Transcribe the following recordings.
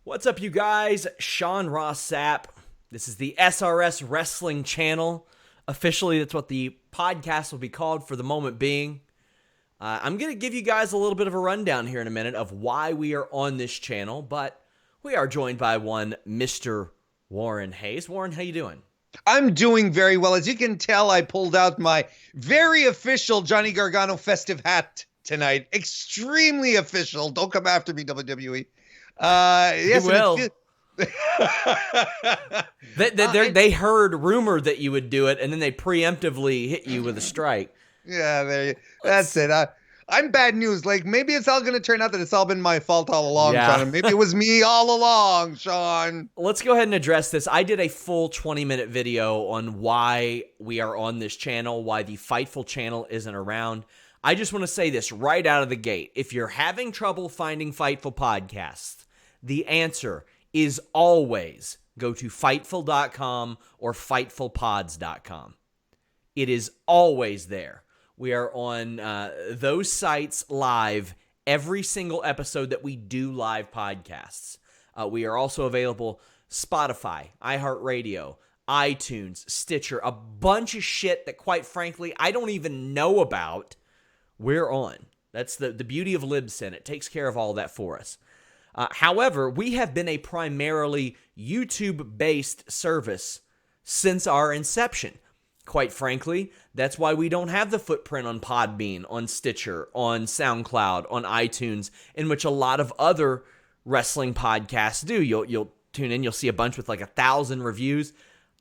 What's up, you guys? Sean Ross Sapp. This is the SRS Wrestling Channel. Officially, that's what the podcast will be called for the moment being. I'm going to give you guys a little bit of a rundown here in a minute of why we are on this channel, but we are joined by one Mr. Warren Hayes. Warren, how you doing? I'm doing very well. As you can tell, I pulled out my very official Johnny Gargano festive hat tonight. Extremely official. Don't come after me, WWE. Yes, you will. They heard rumor that you would do it, and then they preemptively hit you with a strike. Yeah, that's it. I'm bad news. Like, maybe it's all going to turn out that it's all been my fault all along, Yeah. Sean. Maybe it was me all along, Sean. Let's go ahead and address this. I did a full 20-minute video on why we are on this channel, why the Fightful channel isn't around. I just want to say this right out of the gate. If you're having trouble finding Fightful podcasts, the answer is always go to Fightful.com or FightfulPods.com. It is always there. We are on those sites live every single episode that we do live podcasts. We are also available Spotify, iHeartRadio, iTunes, Stitcher, a bunch of shit that, quite frankly, I don't even know about. We're on. That's the beauty of Libsyn. It takes care of all that for us. However, we have been a primarily YouTube-based service since our inception. Quite frankly, that's why we don't have the footprint on Podbean, on Stitcher, on SoundCloud, on iTunes, in which a lot of other wrestling podcasts do. You'll tune in, you'll see a bunch with like 1,000 reviews.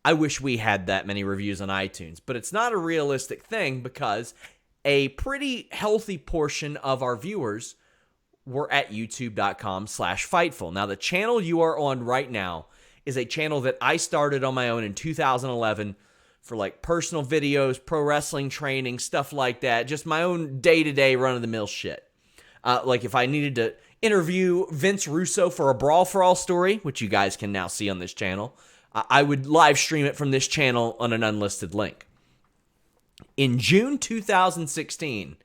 I wish we had that many reviews on iTunes, but it's not a realistic thing because a pretty healthy portion of our viewers were at youtube.com/Fightful. Now, the channel you are on right now is a channel that I started on my own in 2011 for like personal videos, pro wrestling training, stuff like that. Just my own day-to-day run-of-the-mill shit. Like if I needed to interview Vince Russo for a Brawl for All story, which you guys can now see on this channel, I would live stream it from this channel on an unlisted link. In June 2016,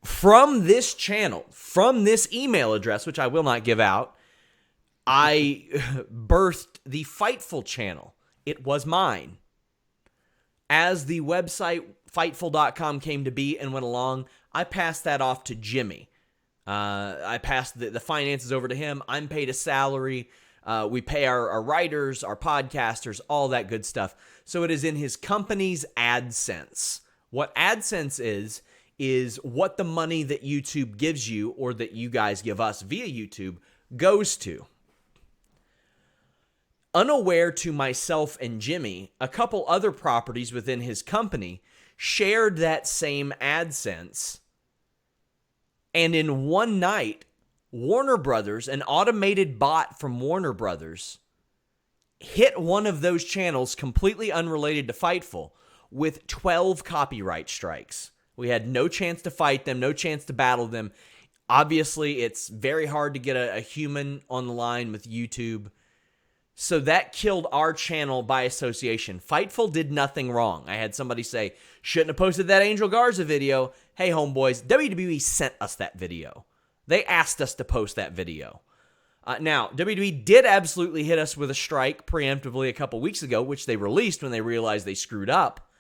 from this channel, from this email address, which I will not give out, I birthed the Fightful channel. It was mine. As the website Fightful.com came to be and went along, I passed that off to Jimmy. I passed the finances over to him. I'm paid a salary. We pay our writers, our podcasters, all that good stuff. So it is in his company's AdSense. What AdSense is what the money that YouTube gives you or that you guys give us via YouTube goes to. Unaware to myself and Jimmy, a couple other properties within his company shared that same AdSense. And in one night, Warner Brothers, an automated bot from Warner Brothers, hit one of those channels completely unrelated to Fightful with 12 copyright strikes. We had no chance to fight them, no chance to battle them. Obviously, it's very hard to get a human on the line with YouTube. So that killed our channel by association. Fightful did nothing wrong. I had somebody say, shouldn't have posted that Angel Garza video. Hey, homeboys, WWE sent us that video. They asked us to post that video. Now, WWE did absolutely hit us with a strike preemptively a couple weeks ago, which they released when they realized they screwed up.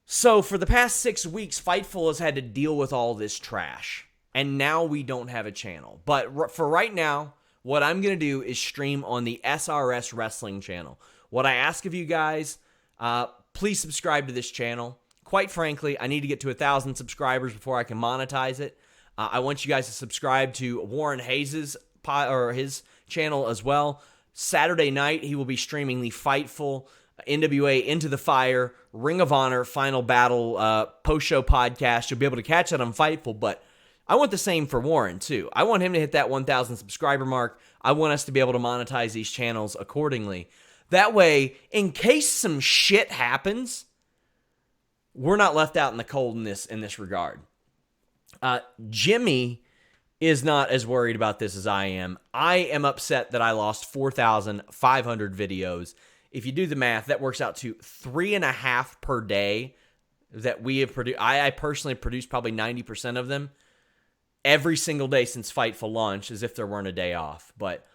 So for the past 6 weeks, Fightful has had to deal with all this trash. And now we don't have a channel. But for right now, what I'm going to do is stream on the SRS Wrestling channel. What I ask of you guys, please subscribe to this channel. Quite frankly, I need to get to 1,000 subscribers before I can monetize it. I want you guys to subscribe to Warren Hayes' his channel as well. Saturday night, he will be streaming the Fightful NWA Into the Fire, Ring of Honor, Final Battle post-show podcast. You'll be able to catch that on Fightful, but I want the same for Warren, too. I want him to hit that 1,000 subscriber mark. I want us to be able to monetize these channels accordingly. That way, in case some shit happens, we're not left out in the cold in this regard. Jimmy is not as worried about this as I am. I am upset that I lost 4,500 videos. If you do the math, that works out to 3.5 per day that we have produced. I personally produced probably 90% of them every single day since Fightful launched, as if there weren't a day off. But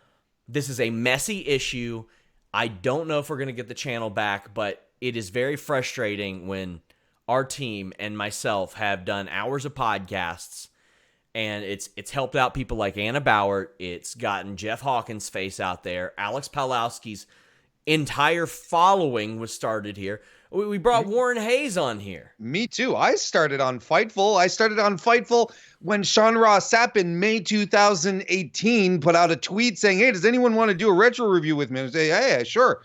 This is a messy issue. I don't know if we're going to get the channel back, but it is very frustrating when our team and myself have done hours of podcasts, and it's helped out people like Anna Bauer. It's gotten Jeff Hawkins' face out there. Alex Pawlowski's entire following was started here. We brought Warren Hayes on here. Me too. I started on Fightful when Ross Sapp in May 2018 put out a tweet saying, "Hey, does anyone want to do a retro review with me?" I say, "Hey, sure."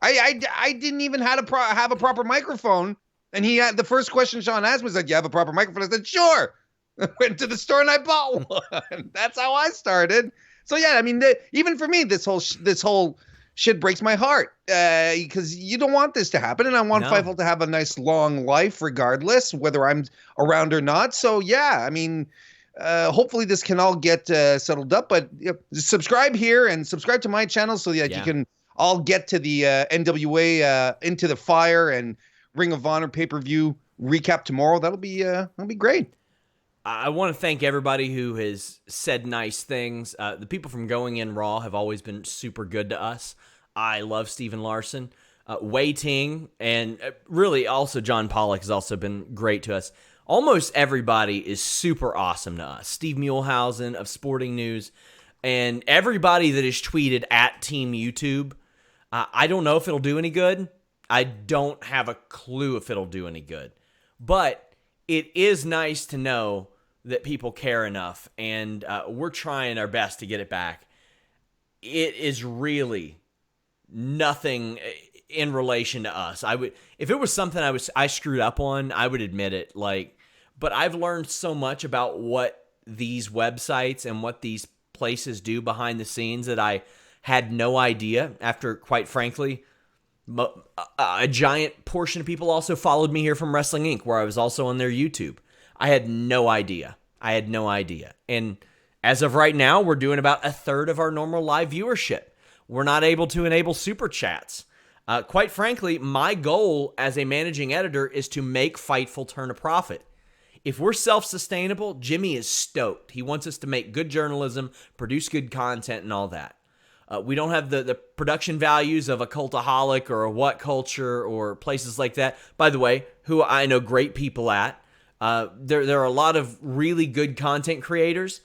I didn't even have a proper microphone, and the first question Sean asked was like, "You have a proper microphone?" I said, "Sure." I went to the store and I bought one. That's how I started. So yeah, I mean, even for me, this whole shit breaks my heart because you don't want this to happen, and I want Fightful to have a nice long life regardless whether I'm around or not. So yeah, I mean, hopefully this can all get settled up, but subscribe here and subscribe to my channel so that you can all get to the NWA Into the Fire and Ring of Honor pay-per-view recap tomorrow. That'll be great. I want to thank everybody who has said nice things. The people from Going In Raw have always been super good to us. I love Steven Larson. Wei Ting, and really also John Pollock has also been great to us. Almost everybody is super awesome to us. Steve Muehlhausen of Sporting News, and everybody that is tweeted at Team YouTube. I don't know if it'll do any good. I don't have a clue if it'll do any good. But it is nice to know that people care enough, and we're trying our best to get it back. It is really nothing in relation to us. If it was something I screwed up on, I would admit it. But I've learned so much about what these websites and what these places do behind the scenes that I had no idea. After, quite frankly, a giant portion of people also followed me here from Wrestling Inc., where I was also on their YouTube. I had no idea. And as of right now, we're doing about a third of our normal live viewership. We're not able to enable super chats. Quite frankly, my goal as a managing editor is to make Fightful turn a profit. If we're self-sustainable, Jimmy is stoked. He wants us to make good journalism, produce good content, and all that. We don't have the production values of a Cultaholic or a What Culture or places like that. By the way, who I know great people at. There are a lot of really good content creators,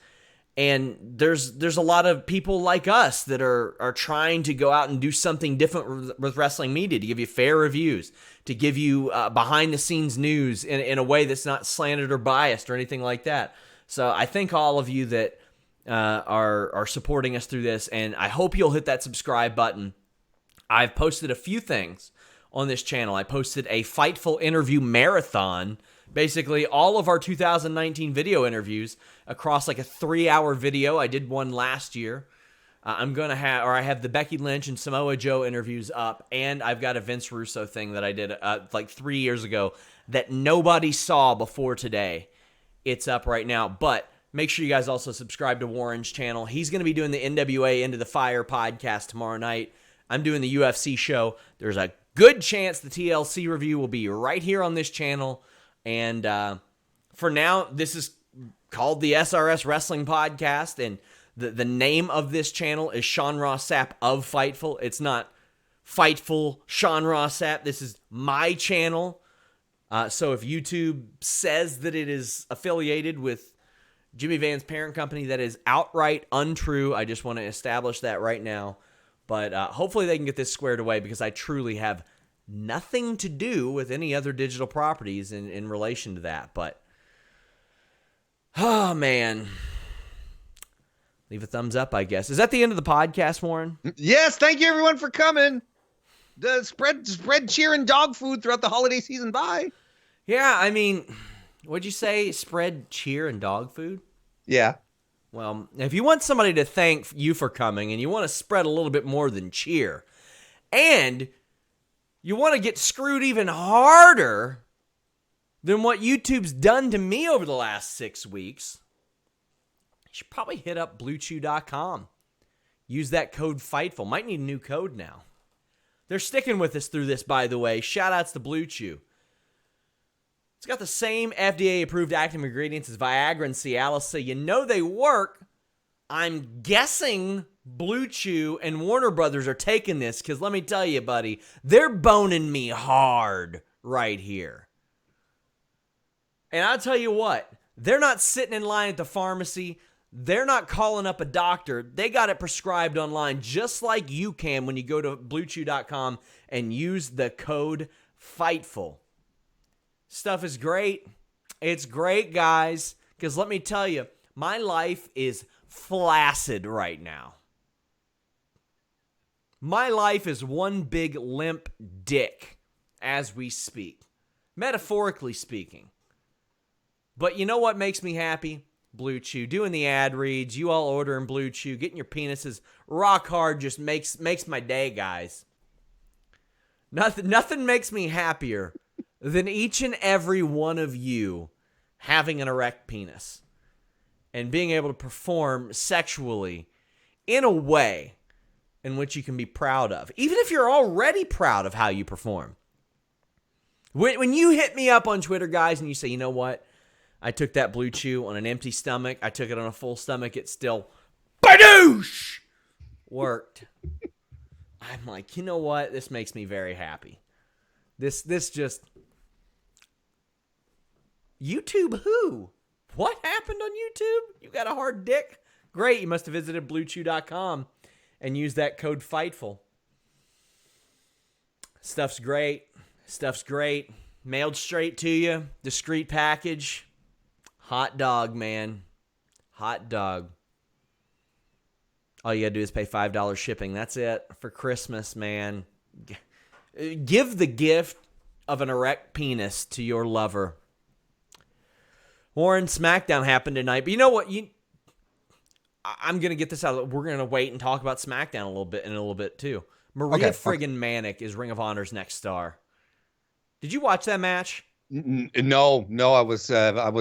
and there's a lot of people like us that are trying to go out and do something different with wrestling media, to give you fair reviews, to give you behind-the-scenes news in a way that's not slanted or biased or anything like that. So I thank all of you that are supporting us through this, and I hope you'll hit that subscribe button. I've posted a few things on this channel. I posted a Fightful interview marathon, basically all of our 2019 video interviews across like a 3-hour video. I did one last year. I have the Becky Lynch and Samoa Joe interviews up, and I've got a Vince Russo thing that I did like 3 years ago that nobody saw before today. It's up right now, but make sure you guys also subscribe to Warren's channel. He's going to be doing the NWA Into the Fire podcast tomorrow night. I'm doing the UFC show. There's a good chance the TLC review will be right here on this channel. And for now, this is called the SRS Wrestling Podcast, and the name of this channel is Sean Ross Sapp of Fightful. It's not Fightful Sean Ross Sapp. This is my channel. So if YouTube says that it is affiliated with Jimmy Van's parent company, that is outright untrue. I just want to establish that right now. But hopefully they can get this squared away, because I truly have nothing to do with any other digital properties in relation to that. But, oh, man. Leave a thumbs up, I guess. Is that the end of the podcast, Warren? Yes, thank you, everyone, for coming. Spread cheer and dog food throughout the holiday season. Bye. Yeah, I mean, what'd you say? Spread cheer and dog food? Yeah. Well, if you want somebody to thank you for coming, and you want to spread a little bit more than cheer, and you want to get screwed even harder than what YouTube's done to me over the last 6 weeks, you should probably hit up BlueChew.com. Use that code FIGHTFUL. Might need a new code now. They're sticking with us through this, by the way. Shout-outs to Blue Chew. It's got the same FDA-approved active ingredients as Viagra and Cialis, so you know they work. I'm guessing Blue Chew and Warner Brothers are taking this because let me tell you, buddy, they're boning me hard right here. And I'll tell you what, they're not sitting in line at the pharmacy. They're not calling up a doctor. They got it prescribed online just like you can when you go to BlueChew.com and use the code FIGHTFUL. Stuff is great. It's great, guys, because let me tell you, my life is flaccid right now. My life is one big limp dick as we speak, metaphorically speaking. But you know what makes me happy? Blue Chew. Doing the ad reads, you all ordering Blue Chew, getting your penises rock hard just makes my day, guys. Nothing makes me happier than each and every one of you having an erect penis and being able to perform sexually in a way in which you can be proud of, even if you're already proud of how you perform. When you hit me up on Twitter, guys, and you say, you know what? I took that Blue Chew on an empty stomach. I took it on a full stomach. It still badoosh worked. I'm like, you know what? This makes me very happy. This just... YouTube who? What happened on YouTube? You got a hard dick? Great. You must have visited BlueChew.com and used that code FIGHTFUL. Stuff's great. Stuff's great. Mailed straight to you. Discreet package. Hot dog, man. Hot dog. All you gotta do is pay $5 shipping. That's it for Christmas, man. Give the gift of an erect penis to your lover. Warren, Smackdown happened tonight, but you know what? I'm gonna get this out. We're gonna wait and talk about Smackdown a little bit too. Maria friggin' Manic is Ring of Honor's next star. Did you watch that match? No, I was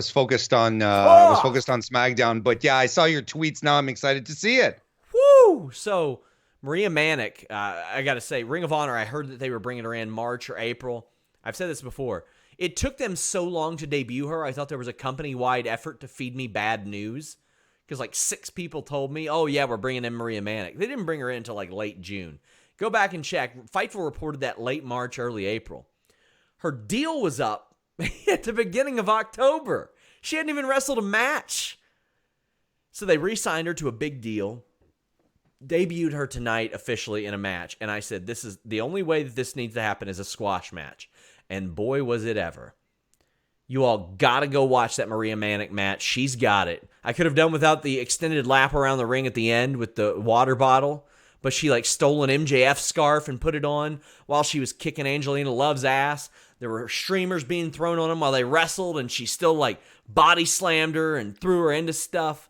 focused on SmackDown, but yeah, I saw your tweets. Now I'm excited to see it. Woo! So Maria Manic, I gotta say, Ring of Honor. I heard that they were bringing her in March or April. I've said this before. It took them so long to debut her. I thought there was a company-wide effort to feed me bad news because like 6 people told me, "Oh yeah, we're bringing in Maria Manic." They didn't bring her in until like late June. Go back and check. Fightful reported that late March, early April. Her deal was up at the beginning of October. She hadn't even wrestled a match. So they re-signed her to a big deal, debuted her tonight officially in a match, and I said, this is the only way that this needs to happen is a squash match. And boy, was it ever. You all got to go watch that Maria Manic match. She's got it. I could have done without the extended lap around the ring at the end with the water bottle, but she like stole an MJF scarf and put it on while she was kicking Angelina Love's ass. There were streamers being thrown on them while they wrestled, and she still like body slammed her and threw her into stuff.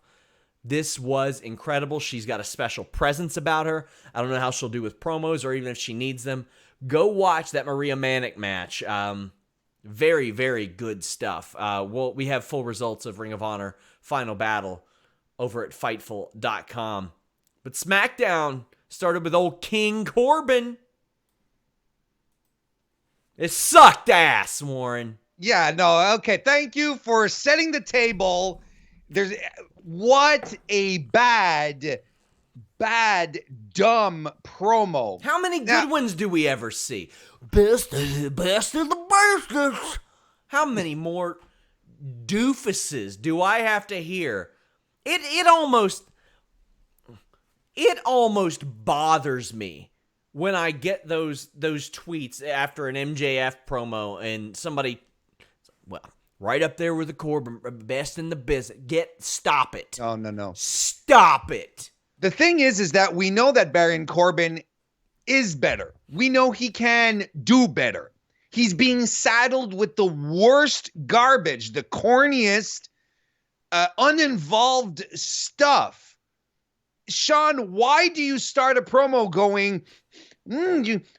This was incredible. She's got a special presence about her. I don't know how she'll do with promos or even if she needs them. Go watch that Maria Manic match. Very, very good stuff. We have full results of Ring of Honor Final Battle over at Fightful.com. But SmackDown started with old King Corbin. It sucked ass, Warren. Yeah, no, okay. Thank you for setting the table. What a bad, dumb promo. How many good ones do we ever see? Best of the bestest. How many more doofuses do I have to hear? It almost bothers me when I get those tweets after an MJF promo and somebody, right up there with the Corbin, best in the business. Stop it. Oh, no. Stop it. The thing is that we know that Baron Corbin is better. We know he can do better. He's being saddled with the worst garbage, the corniest, uninvolved stuff. Sean, why do you start a promo going,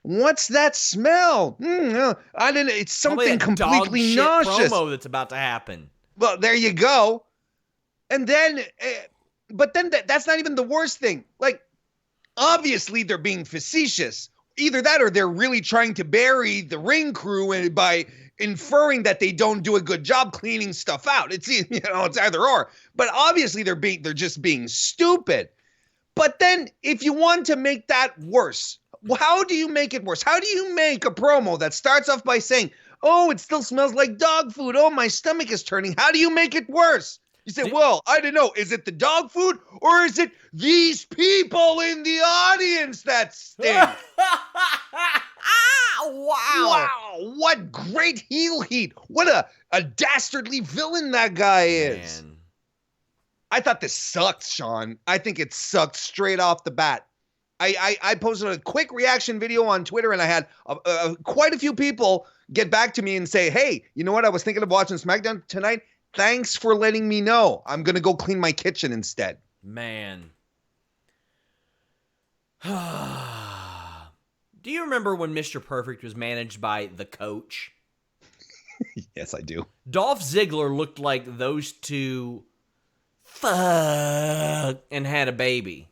what's that smell? I didn't. It's something completely nauseous. Promo that's about to happen. Well, there you go. And then, but then that's not even the worst thing. Like, obviously they're being facetious. Either that or they're really trying to bury the ring crew by inferring that they don't do a good job cleaning stuff out. It's either or. But obviously they're just being stupid. But then if you want to make that worse, how do you make it worse? How do you make a promo that starts off by saying, oh, it still smells like dog food. Oh, my stomach is turning. How do you make it worse? You say, well, I don't know. Is it the dog food or is it these people in the audience that stink? Wow. What great heel heat. What a dastardly villain that guy is. Man. I thought this sucked, Sean. I think it sucked straight off the bat. I posted a quick reaction video on Twitter, and I had quite a few people get back to me and say, hey, you know what? I was thinking of watching SmackDown tonight. Thanks for letting me know. I'm going to go clean my kitchen instead. Man. Do you remember when Mr. Perfect was managed by the Coach? Yes, I do. Dolph Ziggler looked like those two fuck and had a baby.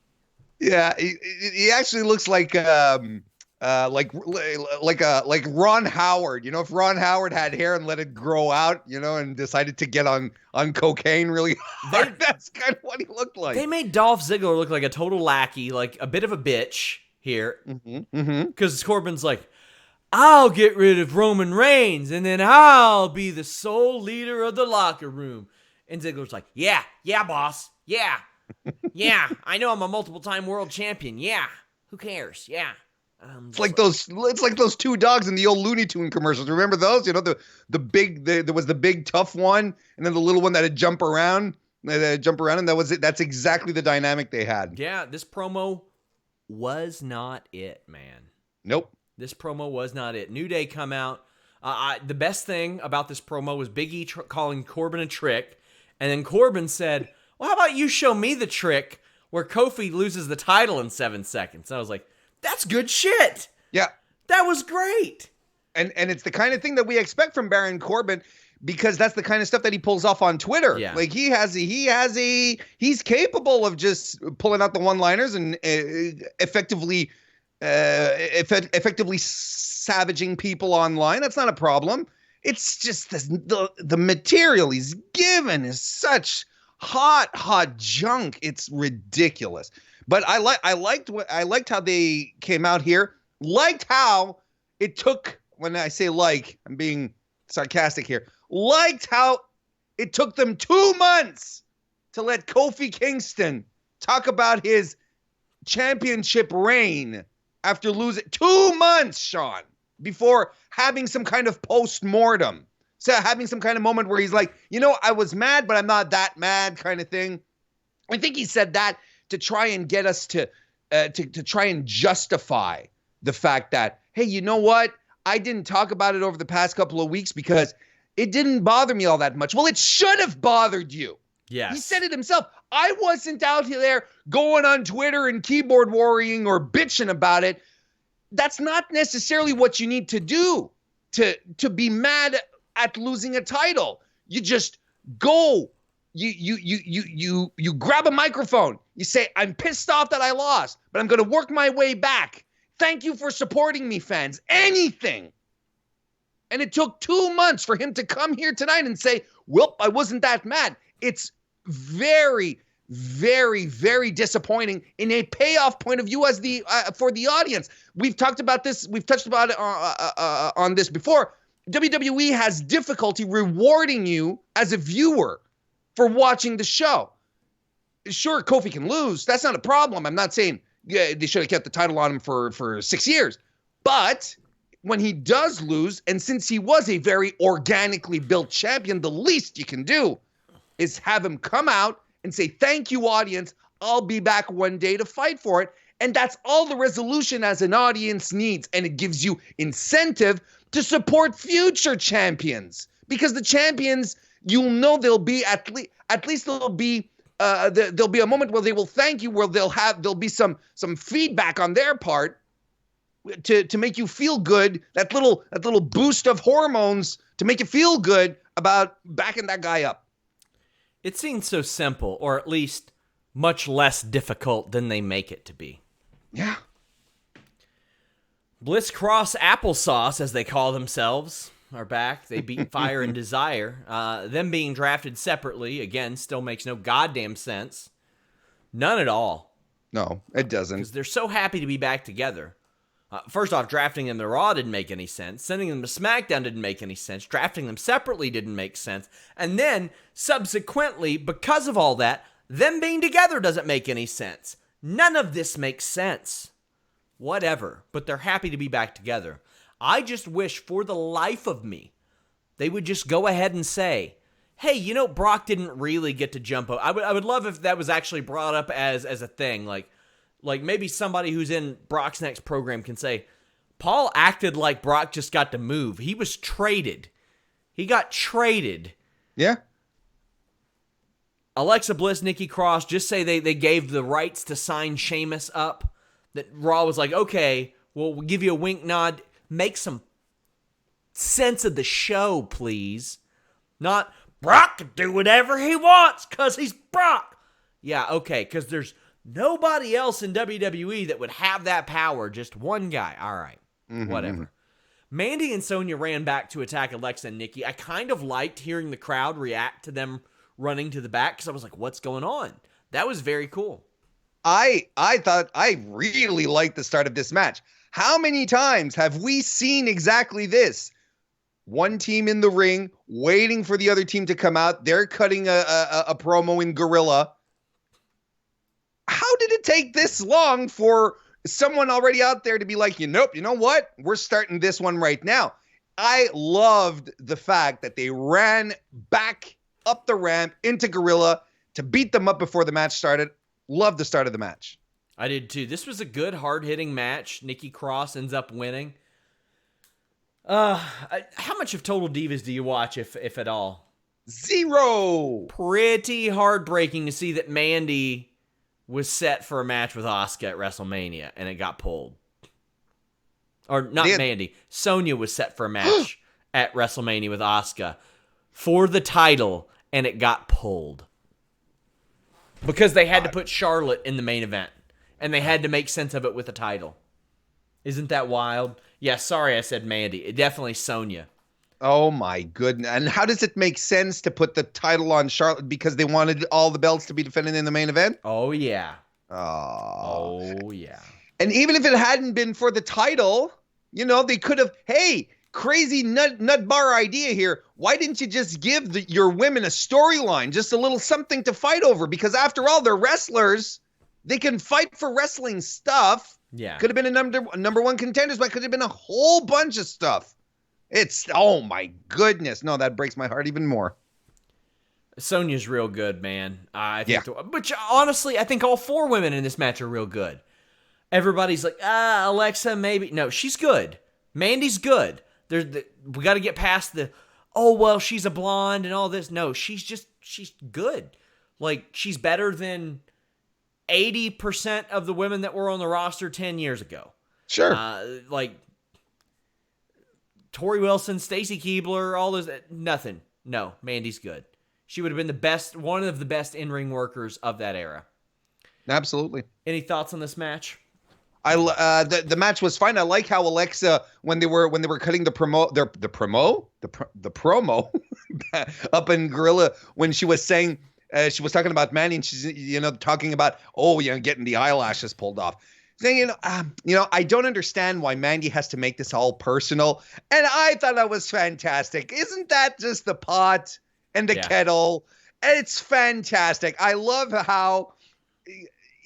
Yeah, he actually looks like Ron Howard. You know, if Ron Howard had hair and let it grow out, you know, and decided to get on cocaine really hard, that's kind of what he looked like. They made Dolph Ziggler look like a total lackey, like a bit of a bitch here. Because Corbin's like, I'll get rid of Roman Reigns, and then I'll be the sole leader of the locker room. And Ziggler's like, yeah, boss, yeah. Yeah, I know I'm a multiple-time world champion. Yeah, who cares? Yeah. It's like those two dogs in the old Looney Tune commercials. Remember those? You know, there was the big tough one, and then the little one that'd jump around, and that was it. That's exactly the dynamic they had. Yeah, this promo was not it, man. Nope. This promo was not it. New Day come out. The best thing about this promo was Big E calling Corbin a trick, and then Corbin said, well, how about you show me the trick where Kofi loses the title in 7 seconds? And I was like, that's good shit. Yeah. That was great. And it's the kind of thing that we expect from Baron Corbin, because that's the kind of stuff that he pulls off on Twitter. Yeah. Like he's capable of just pulling out the one-liners and effectively savaging people online. That's not a problem. It's just the material he's given is such hot junk. It's ridiculous. But I liked how they came out here. Liked how it took, when I say like, I'm being sarcastic here. Liked how it took them 2 months to let Kofi Kingston talk about his championship reign after losing 2 months, Sean, before having some kind of post-mortem. So having some kind of moment where he's like, you know, I was mad, but I'm not that mad kind of thing. I think he said that to try and get us to try and justify the fact that, hey, you know what? I didn't talk about it over the past couple of weeks because it didn't bother me all that much. Well, it should have bothered you. Yes. He said it himself. I wasn't out there going on Twitter and keyboard worrying or bitching about it. That's not necessarily what you need to do to be mad at losing a title. You just go, you grab a microphone. You say, I'm pissed off that I lost, but I'm going to work my way back. Thank you for supporting me, fans. Anything. And it took 2 months for him to come here tonight and say, well, I wasn't that mad. It's very, very, very disappointing in a payoff point of view as for the audience. We've talked about this. We've touched about it on this before. WWE has difficulty rewarding you as a viewer for watching the show. Sure, Kofi can lose. That's not a problem. I'm not saying they should have kept the title on him for 6 years. But when he does lose, and since he was a very organically built champion, the least you can do is have him come out and say, thank you, audience. I'll be back one day to fight for it. And that's all the resolution as an audience needs. And it gives you incentive to support future champions, because the champions, you'll know there'll be at least there'll be a moment where they will thank you, where there'll be some feedback on their part to make you feel good, that little boost of hormones to make you feel good about backing that guy up. It seems so simple, or at least much less difficult than they make it to be. Yeah. Bliss Cross Applesauce, as they call themselves, are back. They beat Fire and Desire. Them being drafted separately, again, still makes no goddamn sense. None at all. No, it doesn't. Because they're so happy to be back together. First off, drafting them to Raw didn't make any sense. Sending them to SmackDown didn't make any sense. Drafting them separately didn't make sense. And then, subsequently, because of all that, them being together doesn't make any sense. None of this makes sense. Whatever. But they're happy to be back together. I just wish, for the life of me, they would just go ahead and say, hey, you know, Brock didn't really get to jump over. I would love if that was actually brought up as a thing. Like maybe somebody who's in Brock's next program can say, Paul acted like Brock just got to move. He was traded. He got traded. Yeah. Alexa Bliss, Nikki Cross, just say they gave the rights to sign Sheamus up. That Raw was like, okay, we'll give you a wink nod. Make some sense of the show, please. Not, Brock can do whatever he wants because he's Brock. Yeah, okay, because there's nobody else in WWE that would have that power. Just one guy. All right. Whatever. Mandy and Sonya ran back to attack Alexa and Nikki. I kind of liked hearing the crowd react to them running to the back because I was like, what's going on? That was very cool. I thought I really liked the start of this match. How many times have we seen exactly this? One team in the ring waiting for the other team to come out. They're cutting a promo in Gorilla. How did it take this long for someone already out there to be like, you know what? We're starting this one right now. I loved the fact that they ran back up the ramp into Gorilla to beat them up before the match started. Loved the start of the match. I did too. This was a good, hard-hitting match. Nikki Cross ends up winning. How much of Total Divas do you watch, if at all? Zero. Pretty heartbreaking to see that Mandy was set for a match with Asuka at WrestleMania, and it got pulled. Or not Mandy. Sonya was set for a match at WrestleMania with Asuka for the title, and it got pulled. Because they had to put Charlotte in the main event, and they had to make sense of it with the title. Isn't that wild? Yeah, sorry I said Mandy. It definitely Sonya. Oh my goodness. And how does it make sense to put the title on Charlotte because they wanted all the belts to be defended in the main event? Oh, yeah. Oh, yeah. And even if it hadn't been for the title, they could have, hey, crazy nut bar idea here. Why didn't you just give your women a storyline, just a little something to fight over? Because after all, they're wrestlers. They can fight for wrestling stuff. Yeah. Could have been a number one contenders, but could have been a whole bunch of stuff. Oh my goodness. No, that breaks my heart even more. Sonya's real good, man. I think which honestly, I think all four women in this match are real good. Everybody's like, Alexa, maybe. No, she's good. Mandy's good. We got to get past she's a blonde and all this. No, she's good. Like, she's better than 80% of the women that were on the roster 10 years ago. Sure. Like, Tori Wilson, Stacy Keibler, all those, nothing. No, Mandy's good. She would have been one of the best in-ring workers of that era. Absolutely. Any thoughts on this match? The match was fine. I like how Alexa, when they were cutting the promo up in Gorilla, when she was saying she was talking about Mandy, and she's talking about getting the eyelashes pulled off. Saying, I don't understand why Mandy has to make this all personal. And I thought that was fantastic. Isn't that just the pot and the kettle? It's fantastic. I love how,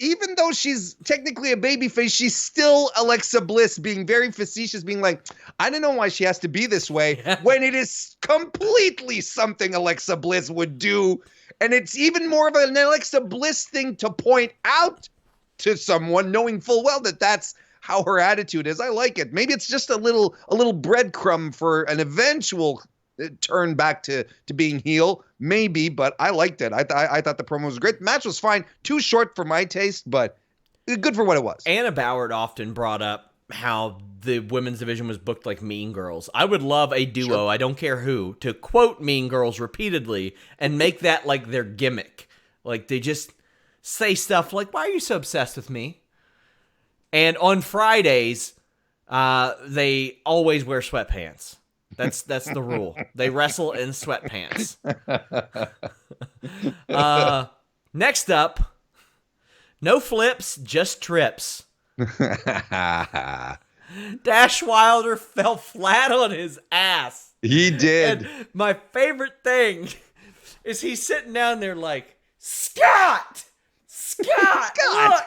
even though she's technically a babyface, she's still Alexa Bliss, being very facetious, being like, I don't know why she has to be this way, when it is completely something Alexa Bliss would do. And it's even more of an Alexa Bliss thing to point out to someone, knowing full well that that's how her attitude is. I like it. Maybe it's just a little breadcrumb for an eventual turn back to being heel. Maybe, but I liked it. I thought the promo was great. The match was fine. Too short for my taste, but good for what it was. Anna Bauer often brought up how the women's division was booked like Mean Girls. I would love a duo, sure, I don't care who, to quote Mean Girls repeatedly and make that like their gimmick. Like, they just say stuff like, why are you so obsessed with me? And on Fridays, they always wear sweatpants. That's the rule. They wrestle in sweatpants. Next up, No flips, just trips. Dash Wilder fell flat on his ass. He did. And my favorite thing is he's sitting down there like, Scott, look.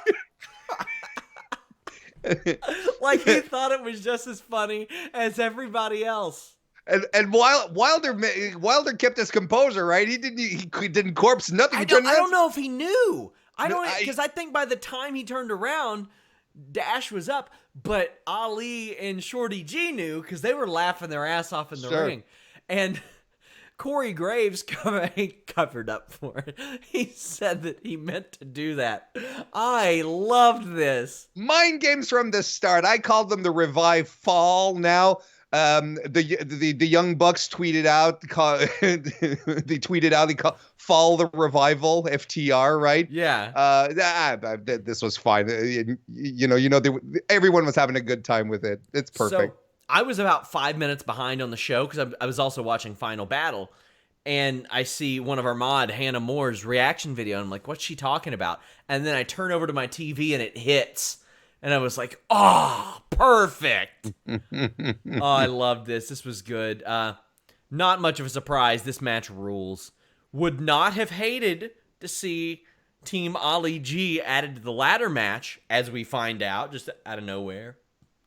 Like he thought it was just as funny as everybody else. And Wilder kept his composure, right? He didn't corpse nothing. I don't know if he knew. Because I think by the time he turned around, Dash was up, but Ali and Shorty G knew because they were laughing their ass off in the ring. And Corey Graves covered up for it. He said that he meant to do that. I loved this. Mind games from the start. I called them the Revive Fall. Now, the Young Bucks tweeted out. They called Fall the Revival, FTR, right? Yeah. This was fine. Everyone was having a good time with it. It's perfect. So, I was about 5 minutes behind on the show because I was also watching Final Battle, and I see one of our mod, Hannah Moore's reaction video, and I'm like, what's she talking about? And then I turn over to my TV, and it hits, and I was like, oh, perfect. Oh, I loved this. This was good. Not much of a surprise. This match rules. Would not have hated to see Team Ali G added to the ladder match, as we find out, just out of nowhere.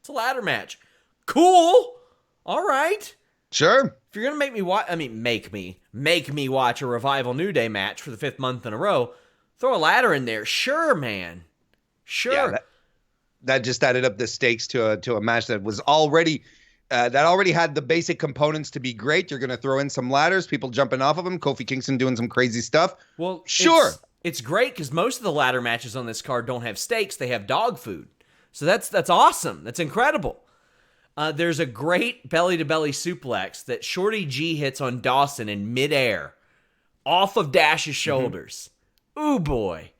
It's a ladder match. Cool. All right. Sure. If you're gonna make me watch, make me watch a Revival New Day match for the 5th month in a row, throw a ladder in there. Sure, man. Sure. Yeah, that just added up the stakes to a match that was already had the basic components to be great. You're gonna throw in some ladders, people jumping off of them, Kofi Kingston doing some crazy stuff. Well, sure. It's great because most of the ladder matches on this card don't have stakes; they have dog food. So that's awesome. That's incredible. There's a great belly-to-belly suplex that Shorty G hits on Dawson in midair, off of Dash's shoulders. Ooh, boy.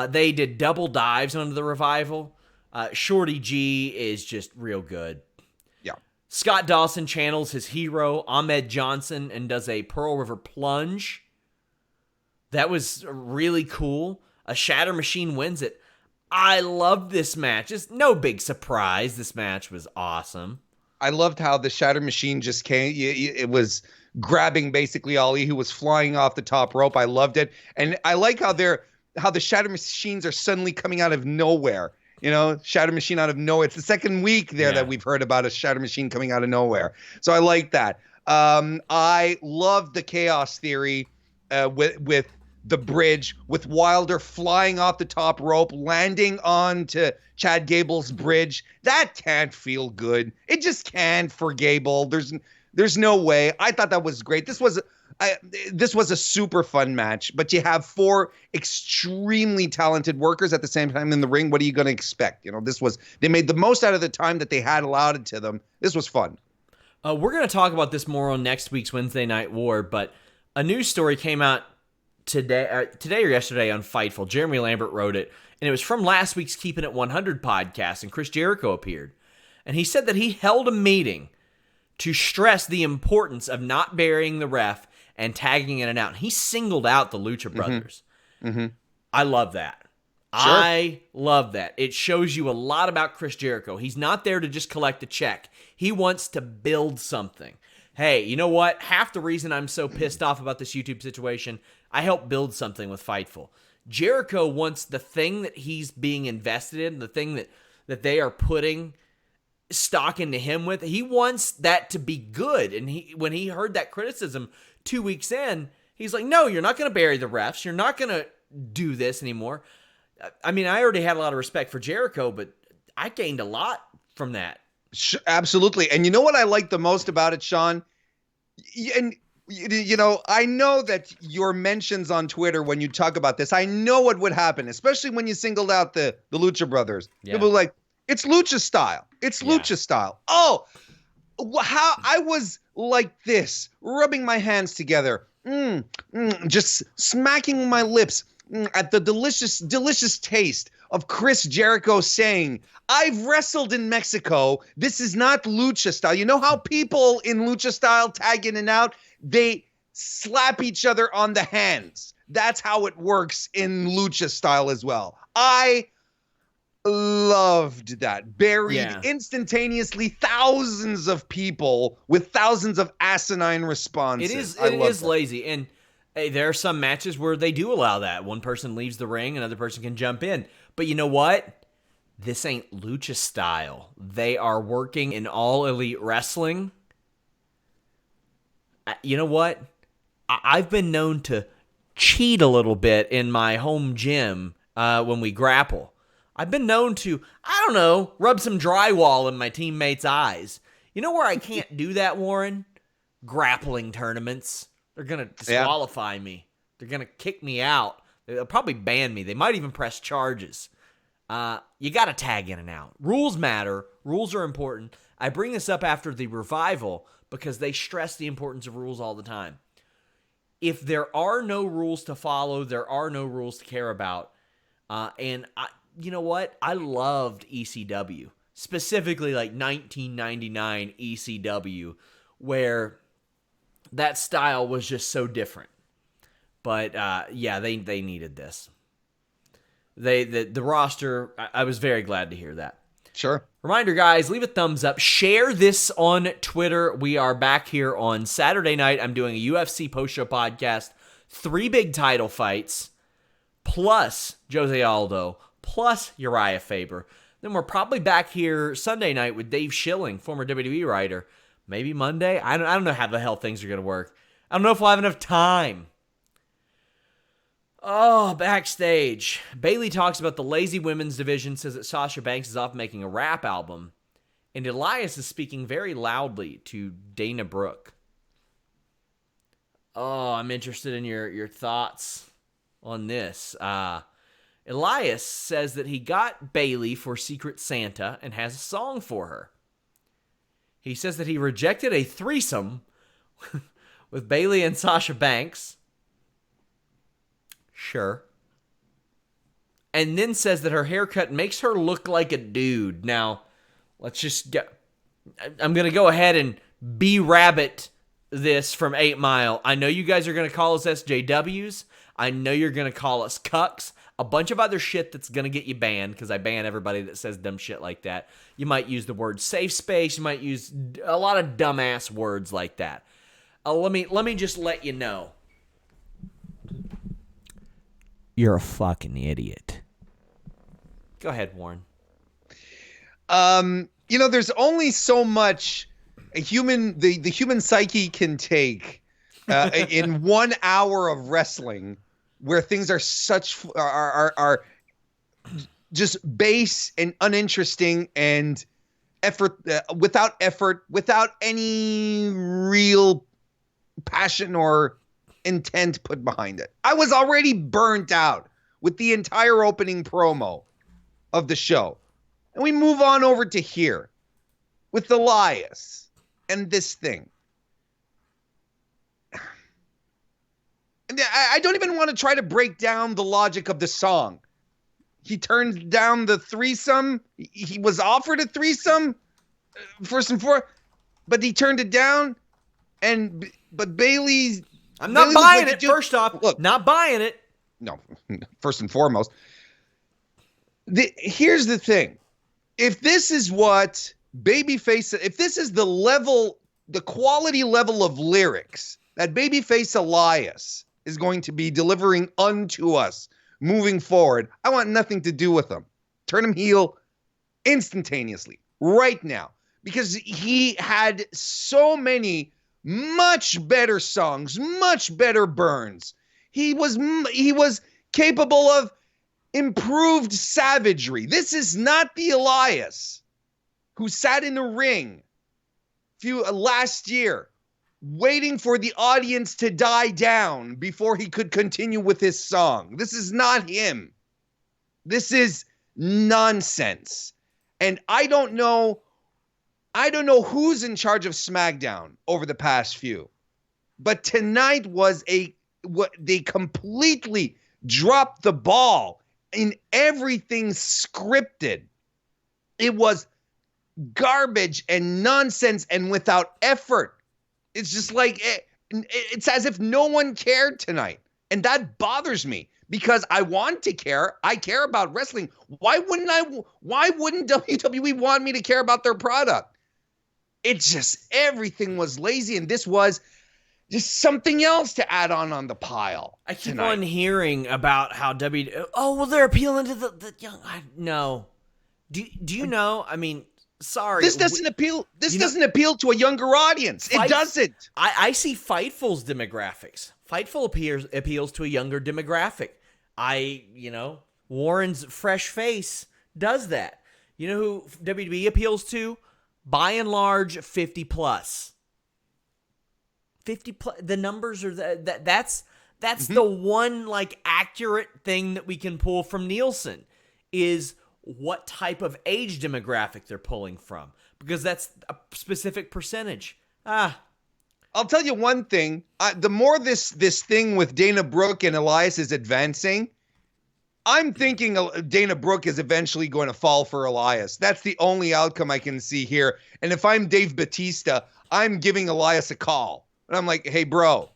They did double dives onto the Revival. Shorty G is just real good. Yeah. Scott Dawson channels his hero, Ahmed Johnson, and does a Pearl River plunge. That was really cool. A Shatter Machine wins it. I loved this match. It's no big surprise. This match was awesome. I loved how the Shatter Machine just came. It was grabbing basically Ali, who was flying off the top rope. I loved it. And I like how the Shatter Machines are suddenly coming out of nowhere. Shatter Machine out of nowhere. It's the second week that we've heard about a Shatter Machine coming out of nowhere. So I like that. I loved the Chaos Theory with the bridge, with Wilder flying off the top rope, landing onto Chad Gable's bridge. That can't feel good. It just can't for Gable. There's no way. I thought that was great. This was a super fun match, but you have 4 extremely talented workers at the same time in the ring. What are you going to expect? They made the most out of the time that they had allotted to them. This was fun. We're going to talk about this more on next week's Wednesday Night War, but a news story came out today or yesterday on Fightful. Jeremy Lambert wrote it, and it was from last week's Keeping It 100 podcast, and Chris Jericho appeared. And he said that he held a meeting to stress the importance of not burying the ref and tagging in and out. And he singled out the Lucha Brothers. Mm-hmm. I love that. Sure. I love that. It shows you a lot about Chris Jericho. He's not there to just collect a check. He wants to build something. Hey, you know what? Half the reason I'm so pissed off about this YouTube situation, I helped build something with Fightful. Jericho wants the thing that he's being invested in, the thing that they are putting stock into him with, he wants that to be good. And when he heard that criticism 2 weeks in, he's like, no, you're not going to bury the refs. You're not going to do this anymore. I mean, I already had a lot of respect for Jericho, but I gained a lot from that. Absolutely. And you know what I like the most about it, Sean? And, I know that your mentions on Twitter when you talk about this, I know what would happen, especially when you singled out the Lucha Brothers. Yeah. People were like, it's Lucha style. It's Lucha style. Oh, how I was like this, rubbing my hands together, just smacking my lips at the delicious, delicious taste of Chris Jericho saying, I've wrestled in Mexico. This is not Lucha style. You know how people in Lucha style tag in and out? They slap each other on the hands. That's how it works in Lucha style as well. I loved that. Buried Yeah. instantaneously thousands of people with thousands of asinine responses. It is lazy. And hey, there are some matches where they do allow that. One person leaves the ring, another person can jump in. But you know what? This ain't lucha style. They are working in All Elite Wrestling. You know what? I've been known to cheat a little bit in my home gym when we grapple. I've been known to, I don't know, rub some drywall in my teammates' eyes. You know where I can't do that, Warren? Grappling tournaments. They're going to disqualify me. They're going to kick me out. They'll probably ban me. They might even press charges. You got to tag in and out. Rules matter. Rules are important. I bring this up after the revival because they stress the importance of rules all the time. If there are no rules to follow, there are no rules to care about. You know what? I loved ECW, specifically like 1999 ECW, where that style was just so different. But they needed this. The roster, I was very glad to hear that. Sure. Reminder, guys, leave a thumbs up. Share this on Twitter. We are back here on Saturday night. I'm doing a UFC post-show podcast. 3 big title fights, plus Jose Aldo, plus Uriah Faber. Then we're probably back here Sunday night with Dave Schilling, former WWE writer. Maybe Monday. I don't know how the hell things are going to work. I don't know if we'll have enough time. Oh, backstage. Bayley talks about the lazy women's division, says that Sasha Banks is off making a rap album. And Elias is speaking very loudly to Dana Brooke. Oh, I'm interested in your thoughts on this. Elias says that he got Bayley for Secret Santa and has a song for her. He says that he rejected a threesome with Bayley and Sasha Banks. Sure. And then says that her haircut makes her look like a dude. Now, let's just get... I'm going to go ahead and B-rabbit this from 8 Mile. I know you guys are going to call us SJWs. I know you're going to call us cucks. A bunch of other shit that's going to get you banned, because I ban everybody that says dumb shit like that. You might use the word safe space. You might use a lot of dumbass words like that. Let me just let you know. You're a fucking idiot. Go ahead, Warren. There's only so much the human psyche can take in 1 hour of wrestling, where things are are just base and uninteresting and without any real passion or intent put behind it. I was already burnt out with the entire opening promo of the show. And we move on over to here with Elias and this thing. And I don't even want to try to break down the logic of the song. He turned down the threesome. He was offered a threesome, first and foremost, but he turned it down. But Bayley's... I'm not buying it, first off. Look, not buying it. No, first and foremost. Here's the thing. If this is what Babyface... If this is the quality level of lyrics that Babyface Elias is going to be delivering unto us moving forward, I want nothing to do with him. Turn him heel instantaneously, right now. Because he had so many much better songs, much better burns. He was capable of improved savagery. This is not the Elias who sat in a ring last year waiting for the audience to die down before he could continue with his song. This is not him. This is nonsense. And I don't know who's in charge of SmackDown over the past few, but tonight was they completely dropped the ball in everything scripted. It was garbage and nonsense and without effort. It's just like it's as if no one cared tonight. And that bothers me because I want to care. I care about wrestling. Why wouldn't WWE want me to care about their product? It's just everything was lazy, and this was just something else to add on the pile. I keep on hearing about how they're appealing to the young. No. Do you know? I mean, sorry. This doesn't appeal. This doesn't appeal to a younger audience. It doesn't. I see Fightful's demographics. Fightful appeals to a younger demographic. Warren's fresh face does that. You know who WWE appeals to? By and large, 50 plus. 50 plus. The numbers are that's the one accurate thing that we can pull from Nielsen is what type of age demographic they're pulling from, because that's a specific percentage. I'll tell you one thing. The more this thing with Dana Brooke and Elias is advancing, I'm thinking Dana Brooke is eventually going to fall for Elias. That's the only outcome I can see here. And if I'm Dave Bautista, I'm giving Elias a call. And I'm like, hey, bro,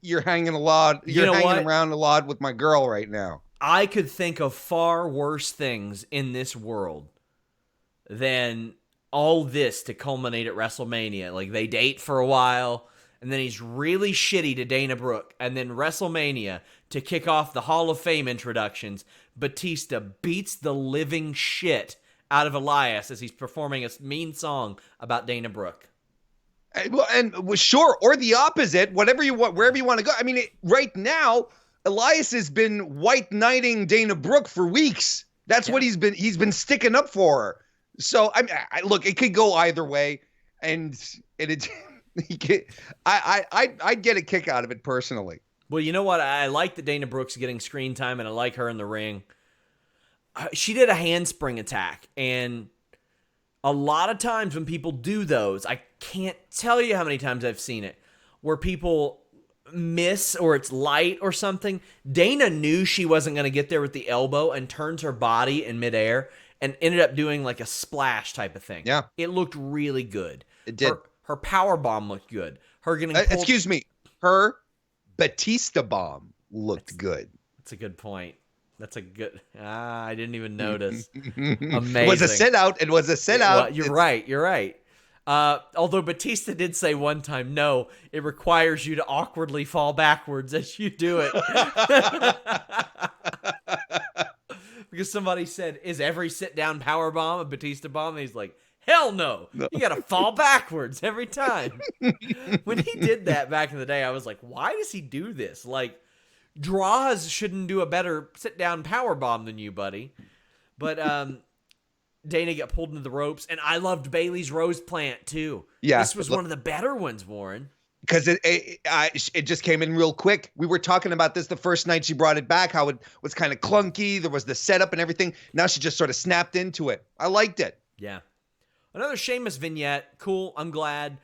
you're hanging around a lot with my girl right now. I could think of far worse things in this world than all this to culminate at WrestleMania. Like, they date for a while, and then he's really shitty to Dana Brooke. And then WrestleMania, to kick off the Hall of Fame introductions, Batista beats the living shit out of Elias as he's performing a mean song about Dana Brooke. Sure, or the opposite, whatever you want, wherever you want to go. I mean, right now, Elias has been white knighting Dana Brooke for weeks. That's what he's been sticking up for her. So look, it could go either way, and I'd get a kick out of it personally. Well, you know what? I like that Dana Brooke's getting screen time, and I like her in the ring. She did a handspring attack, and a lot of times when people do those, I can't tell you how many times I've seen it, where people miss or it's light or something. Dana knew she wasn't going to get there with the elbow and turns her body in midair and ended up doing like a splash type of thing. Yeah. It looked really good. It did. Her power bomb looked good. Her getting excuse me. Her Batista bomb looked good. That's a good point. That's a good. I didn't even notice. Amazing. It was a sit out. It was a sit out. Well, you're right. Although Batista did say one time, no, it requires you to awkwardly fall backwards as you do it. Because somebody said, is every sit down power bomb a Batista bomb? And he's like, hell no. You got to fall backwards every time. When he did that back in the day, I was like, why does he do this? Like, Draws shouldn't do a better sit-down power bomb than you, buddy. But Dana got pulled into the ropes, and I loved Bayley's Rose Plant, too. Yeah. This was one of the better ones, Warren. Because it just came in real quick. We were talking about this the first night she brought it back, how it was kind of clunky. There was the setup and everything. Now she just sort of snapped into it. I liked it. Yeah. Another Sheamus vignette. Cool. I'm glad.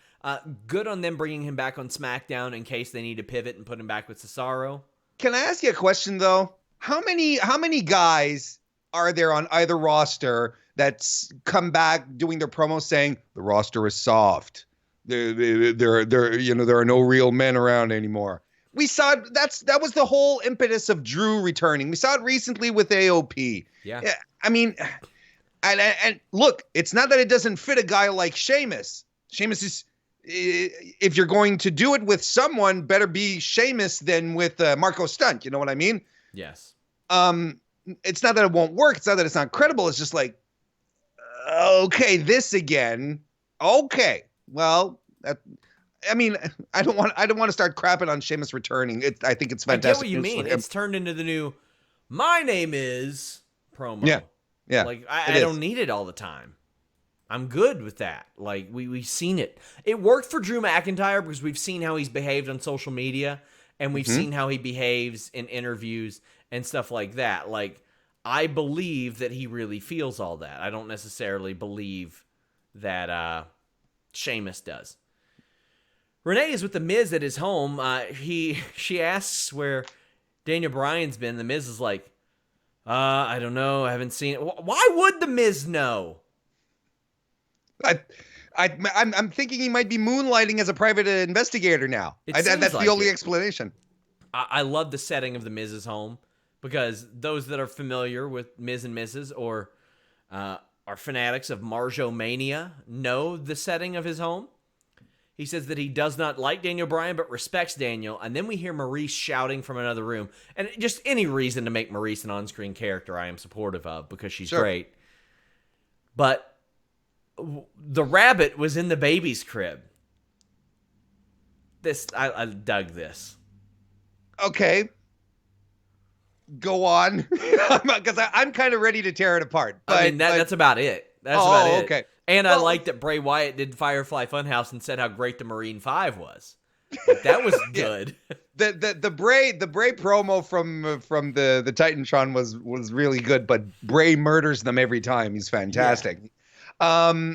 Good on them bringing him back on SmackDown in case they need to pivot and put him back with Cesaro. Can I ask you a question, though? How many guys are there on either roster that's come back doing their promo saying the roster is soft? There are no real men around anymore. We saw that was the whole impetus of Drew returning. We saw it recently with AOP. Yeah. I mean, and look, it's not that it doesn't fit a guy like Sheamus. Sheamus is, if you're going to do it with someone, better be Sheamus than with Marco Stunt. You know what I mean? Yes. It's not that it won't work. It's not that it's not credible. It's just like, okay, this again. Okay. Well, I don't want to start crapping on Sheamus returning. I think it's fantastic. I get what you mean. It's turned into the new "My name is" promo. Yeah. Like I don't need it all the time. I'm good with that. Like we've seen it. It worked for Drew McIntyre because we've seen how he's behaved on social media, and we've seen how he behaves in interviews and stuff like that. Like I believe that he really feels all that. I don't necessarily believe that Sheamus does. Renee is with The Miz at his home. She asks where Daniel Bryan's been. The Miz is like, I don't know. I haven't seen it. Why would The Miz know? I'm thinking he might be moonlighting as a private investigator now. That's the only explanation. I love the setting of The Miz's home because those that are familiar with Miz and Mrs. or are fanatics of Marjo Mania know the setting of his home. He says that he does not like Daniel Bryan, but respects Daniel. And then we hear Maurice shouting from another room. And just any reason to make Maurice an on-screen character I am supportive of, because she's great. But the rabbit was in the baby's crib. I dug this. Okay. Go on. Because I'm kind of ready to tear it apart. But, I mean, that's about it. That's about it. Okay. And I like that Bray Wyatt did Firefly Funhouse and said how great the Marine 5 was. Like, that was good. The Bray promo from the Titantron was really good, but Bray murders them every time. He's fantastic. Yeah.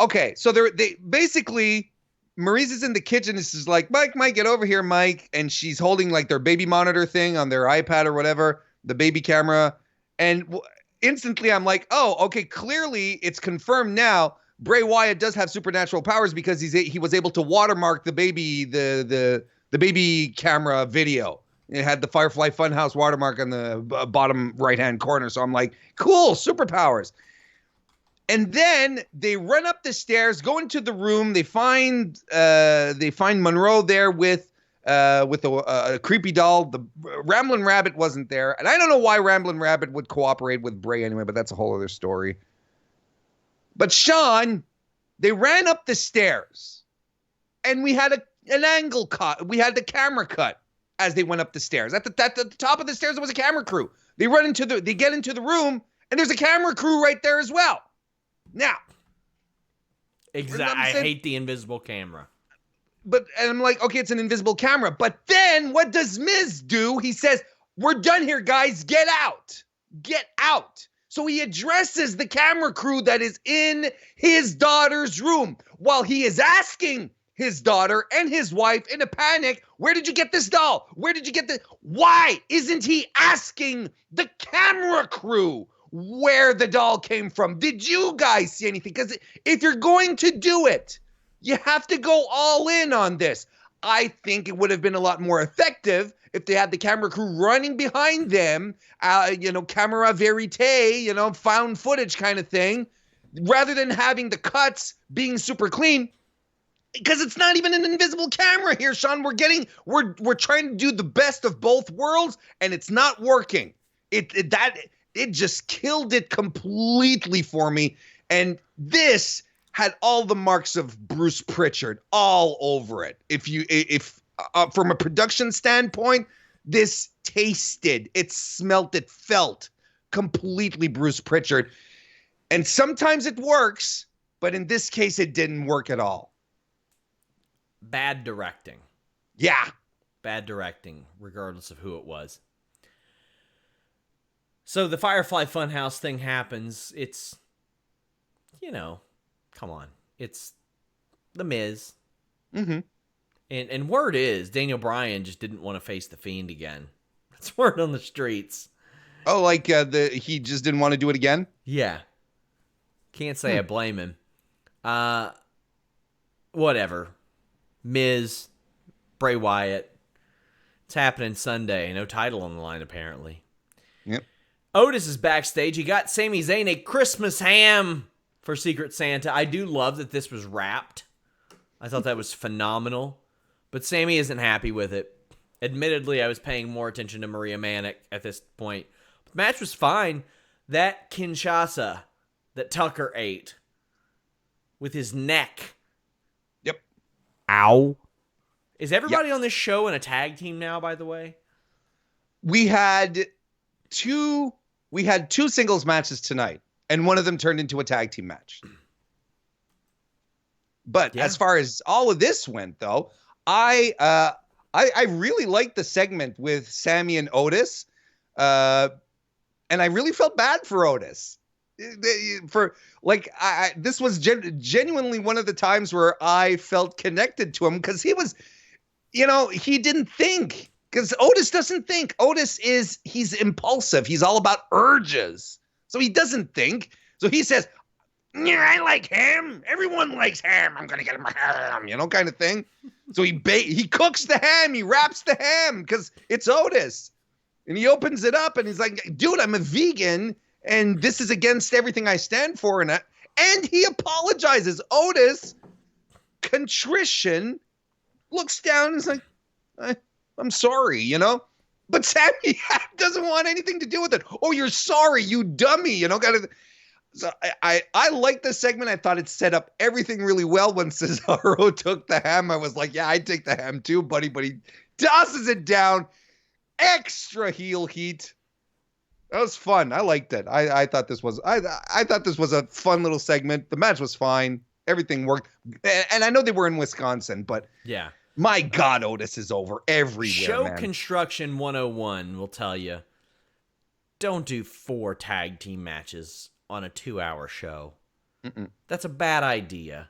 Okay, so they basically, Maurice is in the kitchen. This is like, Mike, get over here, Mike. And she's holding like their baby monitor thing on their iPad or whatever, the baby camera. And instantly I'm like, oh, okay, clearly it's confirmed now. Bray Wyatt does have supernatural powers because he was able to watermark the baby baby camera video. It had the Firefly Funhouse watermark on the bottom right-hand corner. So I'm like, cool, superpowers. And then they run up the stairs, go into the room. They find Monroe there with a creepy doll. The Ramblin' Rabbit wasn't there. And I don't know why Ramblin' Rabbit would cooperate with Bray anyway, but that's a whole other story. But Sean, they ran up the stairs. And we had an angle cut. We had the camera cut as they went up the stairs. At the top of the stairs, there was a camera crew. They get into the room, and there's a camera crew right there as well. Now. Exactly. I hate the invisible camera. And I'm like, okay, it's an invisible camera. But then what does Miz do? He says, we're done here, guys. Get out. Get out. So he addresses the camera crew that is in his daughter's room while he is asking his daughter and his wife in a panic, where did you get this doll? Where did you get this? Why isn't he asking the camera crew where the doll came from? Did you guys see anything? Because if you're going to do it, you have to go all in on this. I think it would have been a lot more effective if they had the camera crew running behind them, camera verite, found footage kind of thing, rather than having the cuts being super clean. Because it's not even an invisible camera here, Sean. We're trying to do the best of both worlds, and it's not working. It just killed it completely for me. And this had all the marks of Bruce Pritchard all over it. If from a production standpoint, this tasted, it smelt, it felt completely Bruce Pritchard. And sometimes it works, but in this case, it didn't work at all. Bad directing. Yeah. Bad directing, regardless of who it was. So the Firefly Funhouse thing happens. It's, come on. It's The Miz. Mm-hmm. And word is, Daniel Bryan just didn't want to face The Fiend again. That's word on the streets. Oh, like he just didn't want to do it again? Yeah. Can't say I blame him. Whatever. Miz, Bray Wyatt. It's happening Sunday. No title on the line, apparently. Yep. Otis is backstage. He got Sami Zayn a Christmas ham for Secret Santa. I do love that this was wrapped. I thought that was phenomenal. But Sami isn't happy with it. Admittedly, I was paying more attention to Maria Manic at this point. The match was fine. That Kinshasa that Tucker ate with his neck. Yep. Ow. Is everybody on this show in a tag team now, by the way? We had two singles matches tonight, and one of them turned into a tag team match. But as far as all of this went, though, I really liked the segment with Sami and Otis, and I really felt bad for Otis. This was genuinely one of the times where I felt connected to him, because he was, he didn't think. Because Otis doesn't think. He's impulsive. He's all about urges. So he doesn't think. So he says, yeah, I like ham. Everyone likes ham. I'm going to get him a ham, kind of thing. So he cooks the ham. He wraps the ham because it's Otis. And he opens it up and he's like, dude, I'm a vegan and this is against everything I stand for. And he apologizes. Otis, contrition, looks down and is like, I'm sorry, you know? But Sami doesn't want anything to do with it. Oh, you're sorry, you dummy, you know? So I like this segment. I thought it set up everything really well. When Cesaro took the ham, I was like, yeah, I'd take the ham too, buddy. But he tosses it down. Extra heel heat. That was fun. I liked it. I thought this was I thought this was a fun little segment. The match was fine. Everything worked. And I know they were in Wisconsin, but yeah. My God, Otis is over everywhere. Show man. Construction 101 will tell you, don't do 4 tag team matches on a 2-hour show. Mm-mm. That's a bad idea.